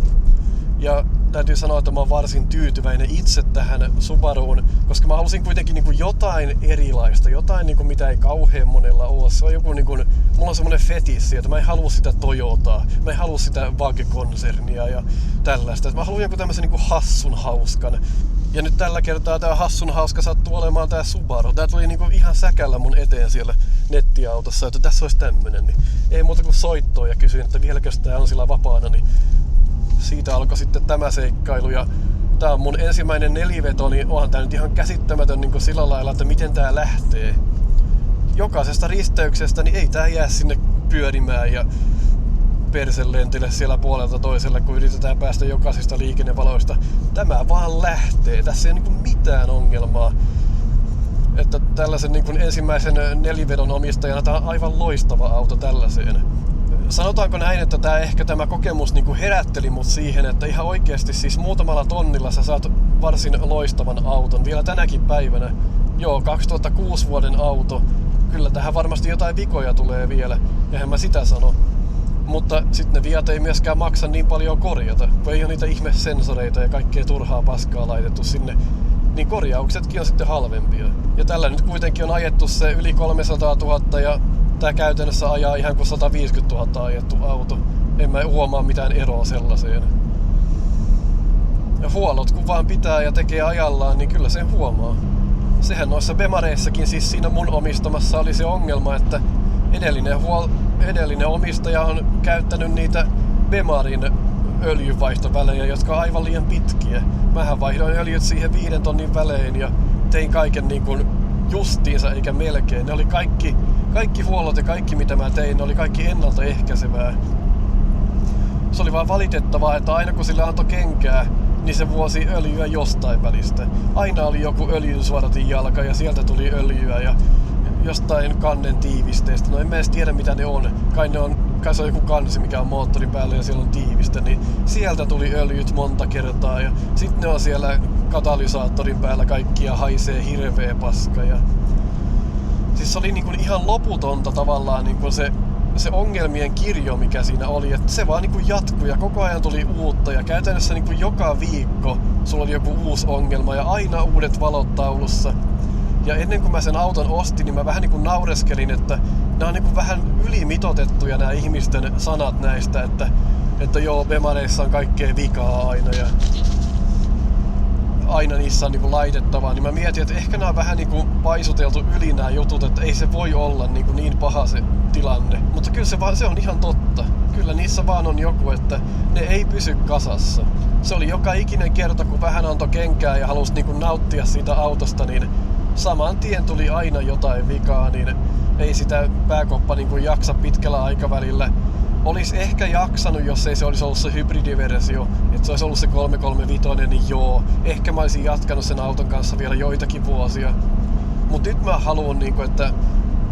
Ja täytyy sanoa, että mä oon varsin tyytyväinen itse tähän Subaruun, koska mä halusin kuitenkin niin kuin jotain erilaista, jotain niin kuin mitä ei kauhean monella ole. Se on joku niin kuin, mulla on semmoinen fetissi, että mä en halua sitä Toyotaa, mä en halua sitä VAG-konsernia ja tällaista. Mä haluan joku tämmöisen niin kuin hassun hauskan. Ja nyt tällä kertaa tää hassun hauska sattuu olemaan tää Subaru. Tää tuli niinku ihan säkällä mun eteen siellä nettiautossa, että tässä olisi tämmönen. Niin ei muuta kuin soittoa ja kysyin, että vieläkös tää on sillä vapaana. Niin siitä alkoi sitten tämä seikkailu. Ja tää on mun ensimmäinen neliveto, niin onhan tää nyt ihan käsittämätön niin sillä lailla, että miten tää lähtee. Jokaisesta risteyksestä niin ei tää jää sinne pyörimään ja perselentille siellä puolelta toiselle, kun yritetään päästä jokaisista liikennevaloista. Tämä vaan lähtee. Tässä ei niinku mitään ongelmaa. Että tällaisen niinku ensimmäisen nelivedon omistajana tämä on aivan loistava auto tällaiseen. Sanotaanko näin, että tämä kokemus niinku herätteli mut siihen, että ihan oikeasti siis muutamalla tonnilla sä saat varsin loistavan auton. Vielä tänäkin päivänä. Joo, 2006 vuoden auto. Kyllä tähän varmasti jotain vikoja tulee vielä. Eihän mä sitä sano. Mutta sitten ne viat ei myöskään maksa niin paljon korjata, kun ei ole niitä ihmesensoreita ja kaikkea turhaa paskaa laitettu sinne. Niin korjauksetkin on sitten halvempia. Ja tällä nyt kuitenkin on ajettu se yli 300 000 ja tää käytännössä ajaa ihan kuin 150 000 ajettu auto. En mä huomaa mitään eroa sellaiseen. Ja huollot kun vaan pitää ja tekee ajallaan, niin kyllä sen huomaa. Sehän noissa Bemareissakin, siis siinä mun omistamassa oli se ongelma, että edellinen omistaja on käyttänyt niitä Bemarin öljynvaihtovälejä, jotka on aivan liian pitkiä. Mähän vaihdoin öljyt siihen 5 tonnin välein ja tein kaiken niin kuin justiinsa eikä melkein. Ne oli kaikki huollot ja kaikki mitä mä tein, ne oli kaikki ennaltaehkäisevää. Se oli vaan valitettavaa, että aina kun sillä antoi kenkää, niin se vuosi öljyä jostain välistä. Aina oli joku öljynsuodatinjalka ja sieltä tuli öljyä ja jostain kannen tiivisteistä. No en mä edes tiedä mitä ne on. Kai se on joku kansi mikä on moottorin päällä ja siellä on tiiviste. Niin sieltä tuli öljyt monta kertaa ja sitten ne on siellä katalysaattorin päällä kaikki ja haisee hirveä paska. Ja siis se oli niin kuin ihan loputonta tavallaan niin kuin se ongelmien kirjo mikä siinä oli. Että se vaan niin kuin jatkui ja koko ajan tuli uutta ja käytännössä niin kuin joka viikko sulla oli joku uusi ongelma ja aina uudet valot taulussa. Ja ennen kuin mä sen auton ostin, niin mä vähän niin kuin naureskelin, että nämä on niin kuin vähän ylimitoitettuja nämä ihmisten sanat näistä, että joo, Bemareissa on kaikkea vikaa aina ja aina niissä on niin kuin laitettavaa. Niin mä mietin, että ehkä nämä on vähän niin kuin paisuteltu yli nämä jutut, että ei se voi olla niin paha se tilanne. Mutta kyllä se on ihan totta. Kyllä niissä vaan on joku, että ne ei pysy kasassa. Se oli joka ikinen kerta, kun vähän antoi kenkää ja halusi niin kuin nauttia siitä autosta, niin saman tien tuli aina jotain vikaa, niin ei sitä pääkoppa niin kuin jaksa pitkällä aikavälillä. Olisi ehkä jaksanut, jos ei se olisi ollut se hybridiversio, että se olisi ollut se 335, niin joo, ehkä mä olisin jatkanut sen auton kanssa vielä joitakin vuosia. Mutta nyt mä haluan, että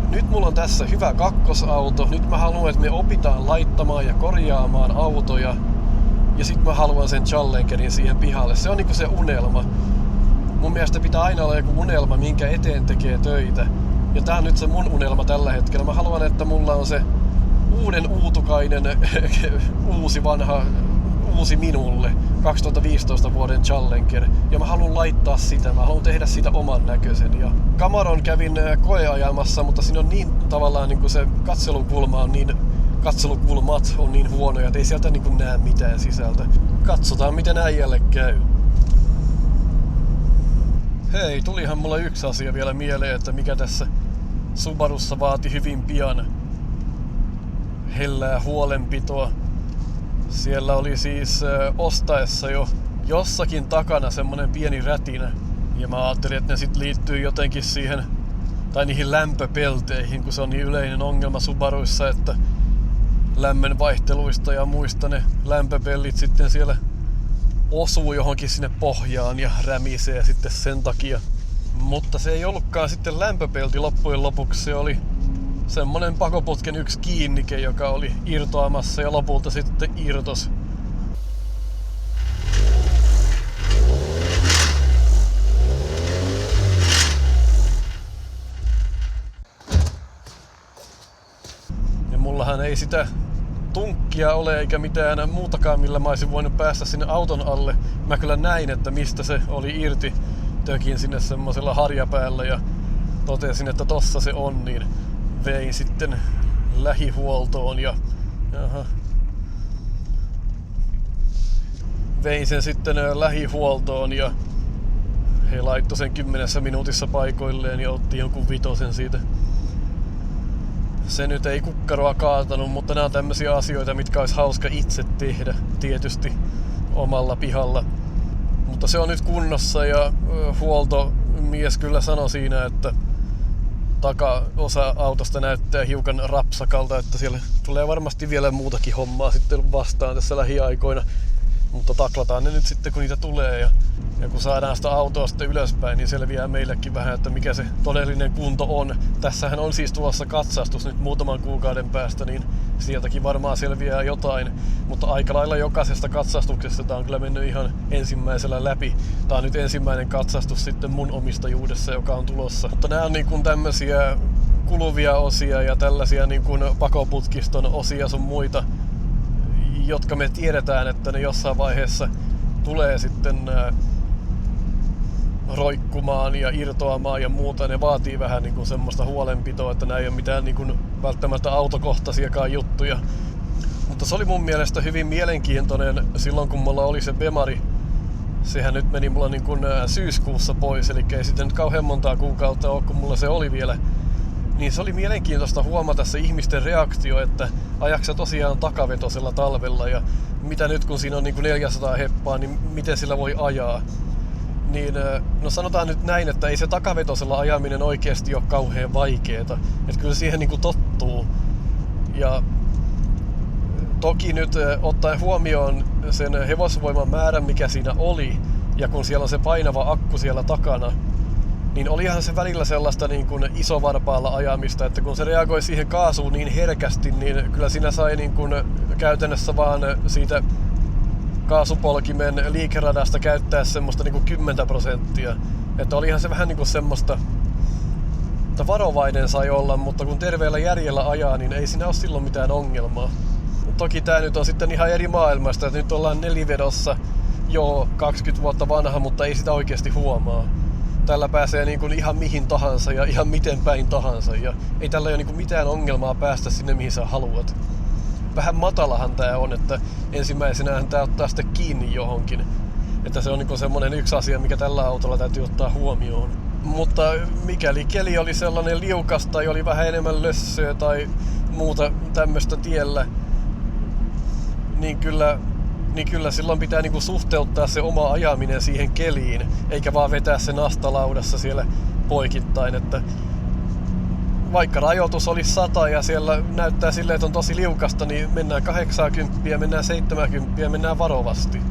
nyt mulla on tässä hyvä kakkosauto. Nyt mä haluan, että me opitaan laittamaan ja korjaamaan autoja. Ja sit mä haluan sen Challengerin siihen pihalle. Se on niinku se unelma. Mun mielestä pitää aina olla joku unelma, minkä eteen tekee töitä. Ja tää on nyt se mun unelma tällä hetkellä. Mä haluan, että mulla on se uuden uutukainen, uusi minulle 2015 vuoden Challenger. Ja mä haluan laittaa sitä, mä haluan tehdä sitä oman näköisen. Ja Camaron kävin koeajamassa, mutta siinä on niin tavallaan niin kuin se katselukulmat on niin huonoja, että ei sieltä niin kuin näe mitään sisältä. Katsotaan miten äijälle käy. Hei, tulihan mulle yksi asia vielä mieleen, että mikä tässä Subarussa vaati hyvin pian hellää huolenpitoa. Siellä oli siis ostaessa jo jossakin takana semmonen pieni rätinä. Ja mä ajattelin, että ne sit liittyy jotenkin siihen, tai niihin lämpöpelteihin, kun se on niin yleinen ongelma Subaruissa, että lämmönvaihteluista ja muista ne lämpöpellit sitten siellä osuu johonkin sinne pohjaan ja rämisee sitten sen takia. Mutta se ei ollutkaan sitten lämpöpelti loppujen lopuksi, se oli semmonen pakoputken yksi kiinnike, joka oli irtoamassa ja lopulta sitten irtos. Ja mullahan ei sitä tunkkia ole eikä mitään muutakaan, millä mä olisin voinut päästä sinne auton alle. Mä kyllä näin, että mistä se oli irti. Tökin sinne semmosella harjapäällä ja totesin, että tossa se on, niin vein sitten lähihuoltoon ja vein sen sitten lähihuoltoon ja he laittoi sen 10 minuutissa paikoilleen ja otti jonkun vitosen siitä. Se nyt ei kukkaroa kaatanut, mutta nämä on tämmöisiä asioita, mitkä olisi hauska itse tehdä tietysti omalla pihalla. Mutta se on nyt kunnossa ja huoltomies kyllä sanoi siinä, että takaosa autosta näyttää hiukan rapsakalta, että siellä tulee varmasti vielä muutakin hommaa sitten vastaan tässä lähiaikoina. Mutta taklataan ne nyt sitten, kun niitä tulee. Ja kun saadaan sitä autoa sitten ylöspäin, niin selviää meillekin vähän, että mikä se todellinen kunto on. Tässähän on siis tulossa katsastus nyt muutaman kuukauden päästä, niin sieltäkin varmaan selviää jotain. Mutta aika lailla jokaisesta katsastuksesta tämä on kyllä mennyt ihan ensimmäisellä läpi. Tämä on nyt ensimmäinen katsastus sitten mun omistajuudessa, joka on tulossa. Mutta nämä on niin kuin tämmöisiä kuluvia osia ja tällaisia niin kuin pakoputkiston osia sun muita, jotka me tiedetään, että ne jossain vaiheessa tulee sitten roikkumaan ja irtoamaan ja muuta. Ne vaatii vähän niin kuin semmoista huolenpitoa, että nämä ei ole mitään niin kuin välttämättä autokohtaisiakaan juttuja. Mutta se oli mun mielestä hyvin mielenkiintoinen silloin, kun mulla oli se Bemari. Sehän nyt meni mulla niin kuin syyskuussa pois, eli ei sitten nyt kauhean montaa kuukautta ole, kun mulla se oli vielä. Niin se oli mielenkiintoista huomata se ihmisten reaktio, että ajaksä tosiaan takavetosella talvella ja mitä nyt kun siinä on niin kuin 400 heppaa, niin miten sillä voi ajaa. Niin no sanotaan nyt näin, että ei se takavetosella ajaminen oikeasti ole kauhean vaikeeta. Että kyllä siihen niin kuin tottuu. Ja toki nyt ottaen huomioon sen hevosvoiman määrän, mikä siinä oli, ja kun siellä on se painava akku siellä takana, niin olihan se välillä sellaista niin kuin isovarpaalla ajamista, että kun se reagoi siihen kaasuun niin herkästi, niin kyllä siinä sai niin kuin käytännössä vaan siitä kaasupolkimen liikeradasta käyttää semmoista niin kuin 10%. Että olihan se vähän niin kuin semmoista, että varovainen sai olla, mutta kun terveellä järjellä ajaa, niin ei siinä ole silloin mitään ongelmaa. Toki tää nyt on sitten ihan eri maailmasta, että nyt ollaan nelivedossa jo 20 vuotta vanha, mutta ei sitä oikeasti huomaa. Tällä pääsee niin kuin ihan mihin tahansa ja ihan miten päin tahansa ja ei tällä ole niin kuin mitään ongelmaa päästä sinne mihin sä haluat. Vähän matalahan tää on, että ensimmäisenähän tää ottaa sitten kiinni johonkin. Että se on niin kuin semmonen yksi asia, mikä tällä autolla täytyy ottaa huomioon. Mutta mikäli keli oli sellainen liukas tai oli vähän enemmän lössöä tai muuta tämmöistä tiellä, niin kyllä silloin pitää niinku suhteuttaa se oma ajaminen siihen keliin, eikä vaan vetää se nastalaudassa siellä poikittain, että vaikka rajoitus olisi 100 ja siellä näyttää silleen, että on tosi liukasta, niin mennään 80, mennään 70, mennään varovasti.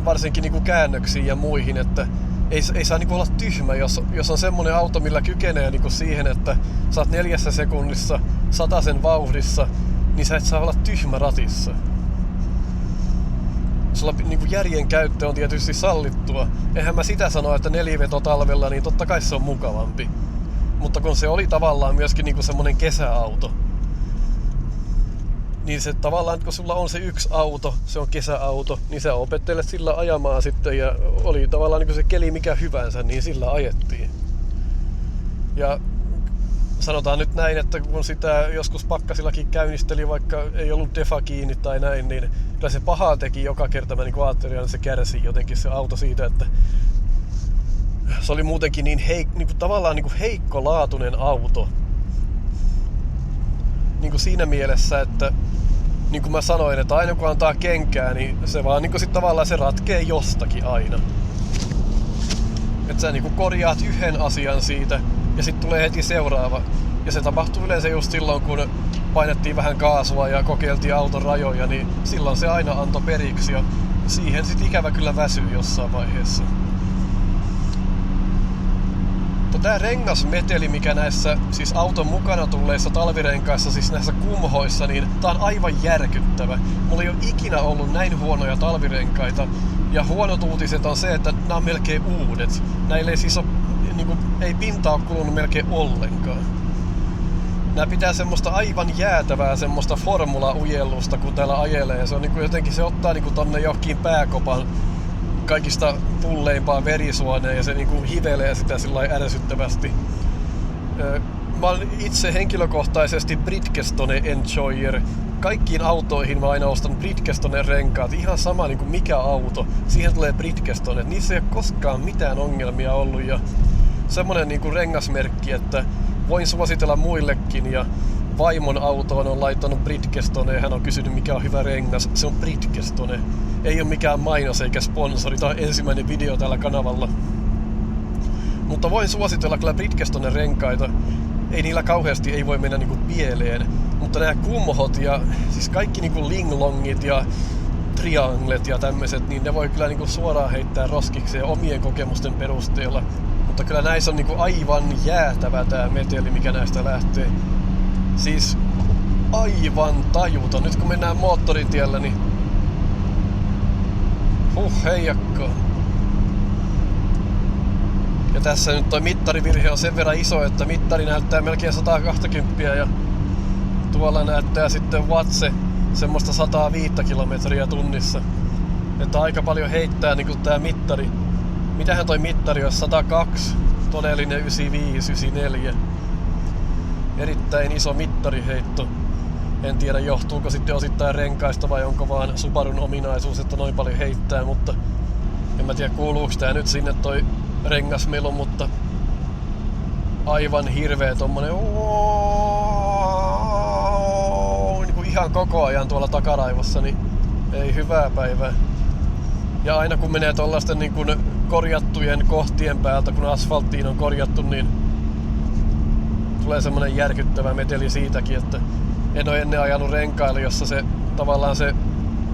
Varsinkin niinku käännöksiin ja muihin, että ei saa niinku olla tyhmä, jos on semmonen auto, millä kykenee niinku siihen, että sä oot 4 sekunnissa 100 vauhdissa, niin sä et saa olla tyhmä ratissa. Sulla niinku järjen käyttö on tietysti sallittua. Eihän mä sitä sano, että neliveto talvella, niin totta kai se on mukavampi. Mutta kun se oli tavallaan myöskin niinku semmonen kesäauto, niin se tavallaan, kun sulla on se yksi auto, se on kesäauto, niin sä opettelet sillä ajamaan sitten ja oli tavallaan niin se keli mikä hyvänsä, niin sillä ajettiin. Ja sanotaan nyt näin, että kun sitä joskus pakkasillakin käynnisteli, vaikka ei ollut defa kiinni tai näin, niin kyllä se pahaa teki joka kerta. Mä niin ajattelin, että se kärsi jotenkin se auto siitä, että se oli muutenkin tavallaan heikkolaatuinen auto. Niin kuin siinä mielessä, että niin kuin mä sanoin, että aina kun antaa kenkää, niin se vaan niin kuin sit tavallaan se ratkee jostakin aina. Että sä niin kuin korjaat yhden asian siitä ja sitten tulee heti seuraava. Ja se tapahtuu yleensä just silloin, kun painettiin vähän kaasua ja kokeiltiin auton rajoja, niin silloin se aina antoi periksi ja siihen sitten ikävä kyllä väsyy jossain vaiheessa. Tää rengasmeteli, mikä näissä siis auton mukana tulleissa talvirenkaissa, siis näissä kumhoissa, niin tää on aivan järkyttävä. Mulla ei ole ikinä ollut näin huonoja talvirenkaita. Ja huonot uutiset on se, että nämä on melkein uudet. Näillä ei siis ole, ei pinta ole kulunut melkein ollenkaan. Nää pitää semmoista aivan jäätävää semmoista formula-ujellusta, kun täällä ajelee. Se on jotenkin, se ottaa tonne johonkin pääkopan kaikista pulleimpaan verisuoneen ja se hivelee sitä sillai ärsyttävästi. Mä oon itse henkilökohtaisesti Bridgestone enjoyer. Kaikkiin autoihin mä aina ostan Bridgestone renkaat. Ihan sama mikä auto. Siihen tulee Bridgestone. Niissä ei ole koskaan mitään ongelmia ollut. Ja semmonen rengasmerkki, että voin suositella muillekin. Ja vaimon autoon on laittanut Bridgestone ja hän on kysynyt mikä on hyvä rengas. Se on Bridgestone. Ei ole mikään mainos eikä sponsori. Tämä on ensimmäinen video tällä kanavalla. Mutta voin suositella kyllä Bridgestone renkaita. Ei niillä kauheasti ei voi mennä pieleen. Mutta nämä kumhot ja siis kaikki linglongit ja trianglet ja tämmöiset, niin ne voi kyllä suoraan heittää roskikseen omien kokemusten perusteella. Mutta kyllä näissä on aivan jäätävä tää meteli, mikä näistä lähtee. Siis aivan tajuton. Nyt kun mennään moottoritiellä, niin heijakko. Ja tässä nyt toi mittarivirhe on sen verran iso, että mittari näyttää melkein 120 ja tuolla näyttää sitten Wattse semmoista 105 kilometriä tunnissa. Että aika paljon heittää tää mittari. Mitähän toi mittari on? 102, todellinen 95, 94. Erittäin iso mittariheitto. En tiedä johtuuko sitten osittain renkaista vai onko vaan Subarun ominaisuus, että noin paljon heittää, mutta en mä tiedä kuuluuko tää nyt sinne toi rengasmelu, mutta aivan hirveä tommonen ihan koko ajan tuolla takaraivossa, niin ei hyvää päivää. Ja aina kun menee tollasten korjattujen kohtien päältä, kun asfalttiin on korjattu, niin tulee semmonen järkyttävä meteli siitäkin, että en ole ennen ajanut renkailla, jossa se tavallaan se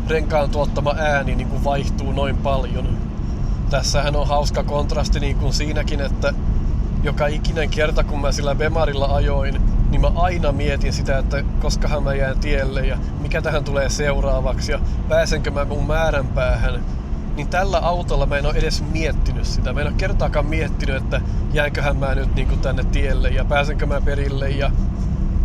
renkaan tuottama ääni vaihtuu noin paljon. Tässähän on hauska kontrasti siinäkin, että joka ikinen kerta kun mä sillä Bemarilla ajoin, niin mä aina mietin sitä, että koskahan mä jään tielle ja mikä tähän tulee seuraavaksi ja pääsenkö mä mun määränpäähän. Niin tällä autolla mä en ole edes miettinyt sitä. Mä en ole kertaakaan miettinyt, että jäänköhän mä nyt tänne tielle ja pääsenkö mä perille ja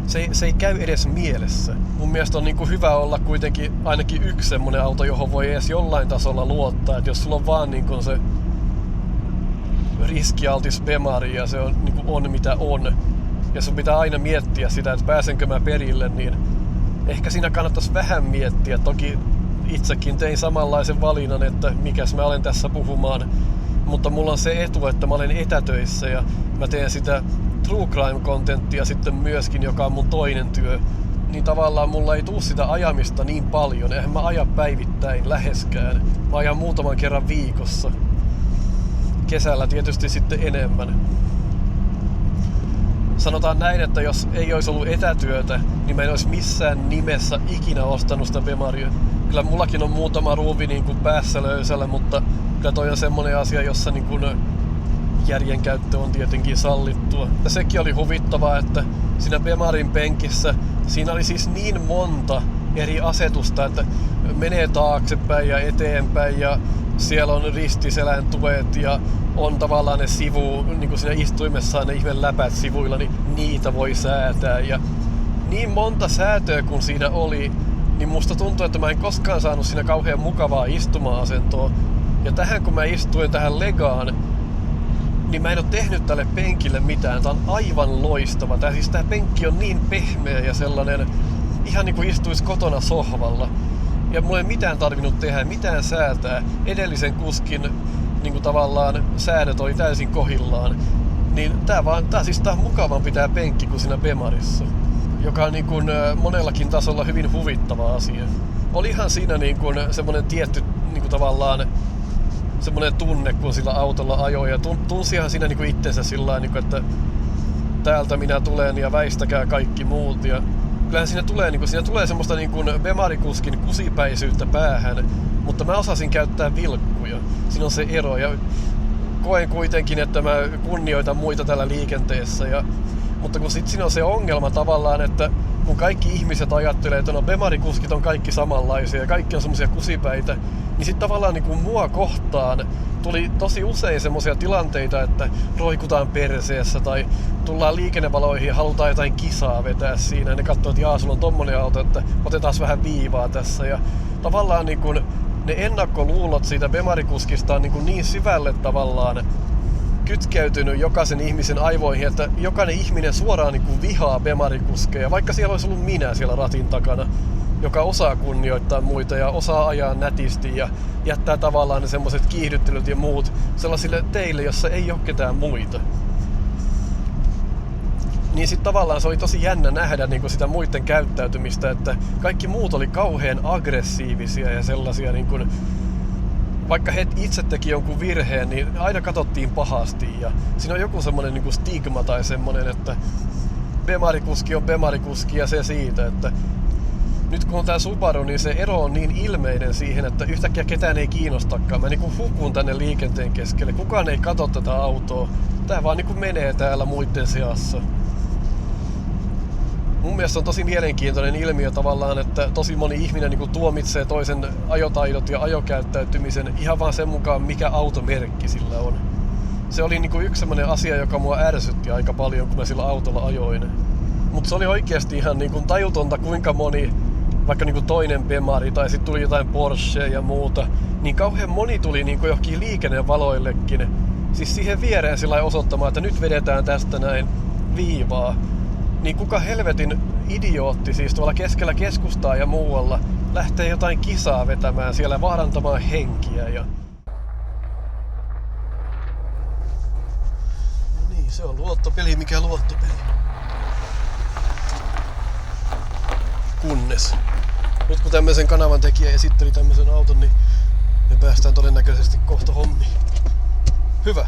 se ei käy edes mielessä. Mun mielestä on hyvä olla kuitenkin ainakin yksi semmonen auto, johon voi edes jollain tasolla luottaa. Et jos sulla on vaan se riskialtis Bemari ja se on mitä on. Ja sun pitää aina miettiä sitä, että pääsenkö mä perille, niin ehkä siinä kannattaisi vähän miettiä. Toki itsekin tein samanlaisen valinnan, että mikäs mä olen tässä puhumaan. Mutta mulla on se etu, että mä olen etätöissä ja mä teen sitä True Crime-kontenttia sitten myöskin, joka on mun toinen työ. Niin tavallaan mulla ei tuu sitä ajamista niin paljon. Eihän mä aja päivittäin läheskään. Mä ajan muutaman kerran viikossa. Kesällä tietysti sitten enemmän. Sanotaan näin, että jos ei olisi ollut etätyötä, niin mä en olisi missään nimessä ikinä ostanut sitä Bemaria. Kyllä mullakin on muutama ruuvi päässä löysällä, mutta kyllä toi on semmonen asia, jossa järjen käyttö on tietenkin sallittua. Ja sekin oli huvittavaa, että siinä Bemarin penkissä siinä oli siis niin monta eri asetusta, että menee taaksepäin ja eteenpäin ja siellä on ristiselän tuet ja on tavallaan ne niin kuin siinä istuimessaan ne ihme läpät sivuilla, niin niitä voi säätää. Ja niin monta säätöä kun siinä oli, niin musta tuntuu, että mä en koskaan saanut siinä kauhean mukavaa istuma-asentoa. Ja tähän kun mä istuin tähän legaan, niin mä en oo tehnyt tälle penkille mitään. Tää on aivan loistava. Tää penkki on niin pehmeä ja sellainen, ihan niin kuin istuisi kotona sohvalla. Ja mulla ei mitään tarvinnut tehdä, mitään säätää. Edellisen kuskin niin kuin tavallaan säädöt oli täysin kohillaan. Niin tää on mukavampi tää penkki kuin siinä Bemarissa. Joka on niin kuin monellakin tasolla hyvin huvittava asia. Olihan siinä niin kuin semmonen tietty niin kuin tavallaan semmonen tunne, kun sillä autolla ajoi. Ja tunsihan siinä niin kuin itsensä sillä niin kuin, että täältä minä tulen ja väistäkää kaikki muut. Ja kyllähän siinä tulee semmoista niin kuin Bemarikuskin kusipäisyyttä päähän, mutta mä osasin käyttää vilkkuja. Siinä on se ero ja koen kuitenkin, että mä kunnioitan muita tällä liikenteessä. Mutta kun sit siinä on se ongelma tavallaan, että kun kaikki ihmiset ajattelee, että no Bemarikuskit on kaikki samanlaisia ja kaikki on semmosia kusipäitä, niin sit tavallaan niin kuin mua kohtaan tuli tosi usein semmosia tilanteita, että roikutaan perseessä tai tullaan liikennevaloihin ja halutaan jotain kisaa vetää siinä. Ja ne katsoo, että jaa, sulla on tommonen auto, että otetaan vähän viivaa tässä. Ja tavallaan niin kuin ne ennakkoluulot siitä Bemarikuskista on niin syvälle tavallaan kytkeytynyt jokaisen ihmisen aivoihin, että jokainen ihminen suoraan niin kuin vihaa Bemarikuskeja, vaikka siellä olisi ollut minä siellä ratin takana, joka osaa kunnioittaa muita ja osaa ajaa nätisti ja jättää tavallaan ne semmoiset kiihdyttelyt ja muut sellaisille teille, jossa ei ole ketään muita. Niin sit tavallaan se oli tosi jännä nähdä niin kuin sitä muiden käyttäytymistä, että kaikki muut oli kauhean aggressiivisia ja sellaisia niin kuin, vaikka he itse teki jonkun virheen, niin aina katsottiin pahasti ja siinä on joku semmoinen niin kuin stigma tai semmoinen, että Bemarikuski on Bemarikuski ja se siitä, että nyt kun on tää Subaru, niin se ero on niin ilmeinen siihen, että yhtäkkiä ketään ei kiinnostakaan. Mä niinku hukun tänne liikenteen keskelle. Kukaan ei katso tätä autoa. Tää vaan niinku menee täällä muiden seassa. Mun mielestä on tosi mielenkiintoinen ilmiö tavallaan, että tosi moni ihminen niinku tuomitsee toisen ajotaidot ja ajokäyttäytymisen ihan vaan sen mukaan, mikä automerkki sillä on. Se oli niinku yksi semmonen asia, joka mua ärsytti aika paljon, kun mä sillä autolla ajoin. Mutta se oli oikeasti ihan niinku tajutonta, kuinka moni, vaikka niinku toinen Bemari tai sitten tuli jotain Porsche ja muuta, niin kauhean moni tuli niinku johonkin liikennevaloillekin. Siis siihen viereen sillä osoittamaan, että nyt vedetään tästä näin viivaa. Niin kuka helvetin idiootti siis tuolla keskellä keskustaa ja muualla lähtee jotain kisaa vetämään siellä vaarantamaan henkiä. Ja no niin, se on luottopeli, mikä luottopeli. Kunnes. Nyt kun tämmöisen kanavan tekijä esitteli tämmöisen auton, niin me päästään todennäköisesti kohta hommiin. Hyvä.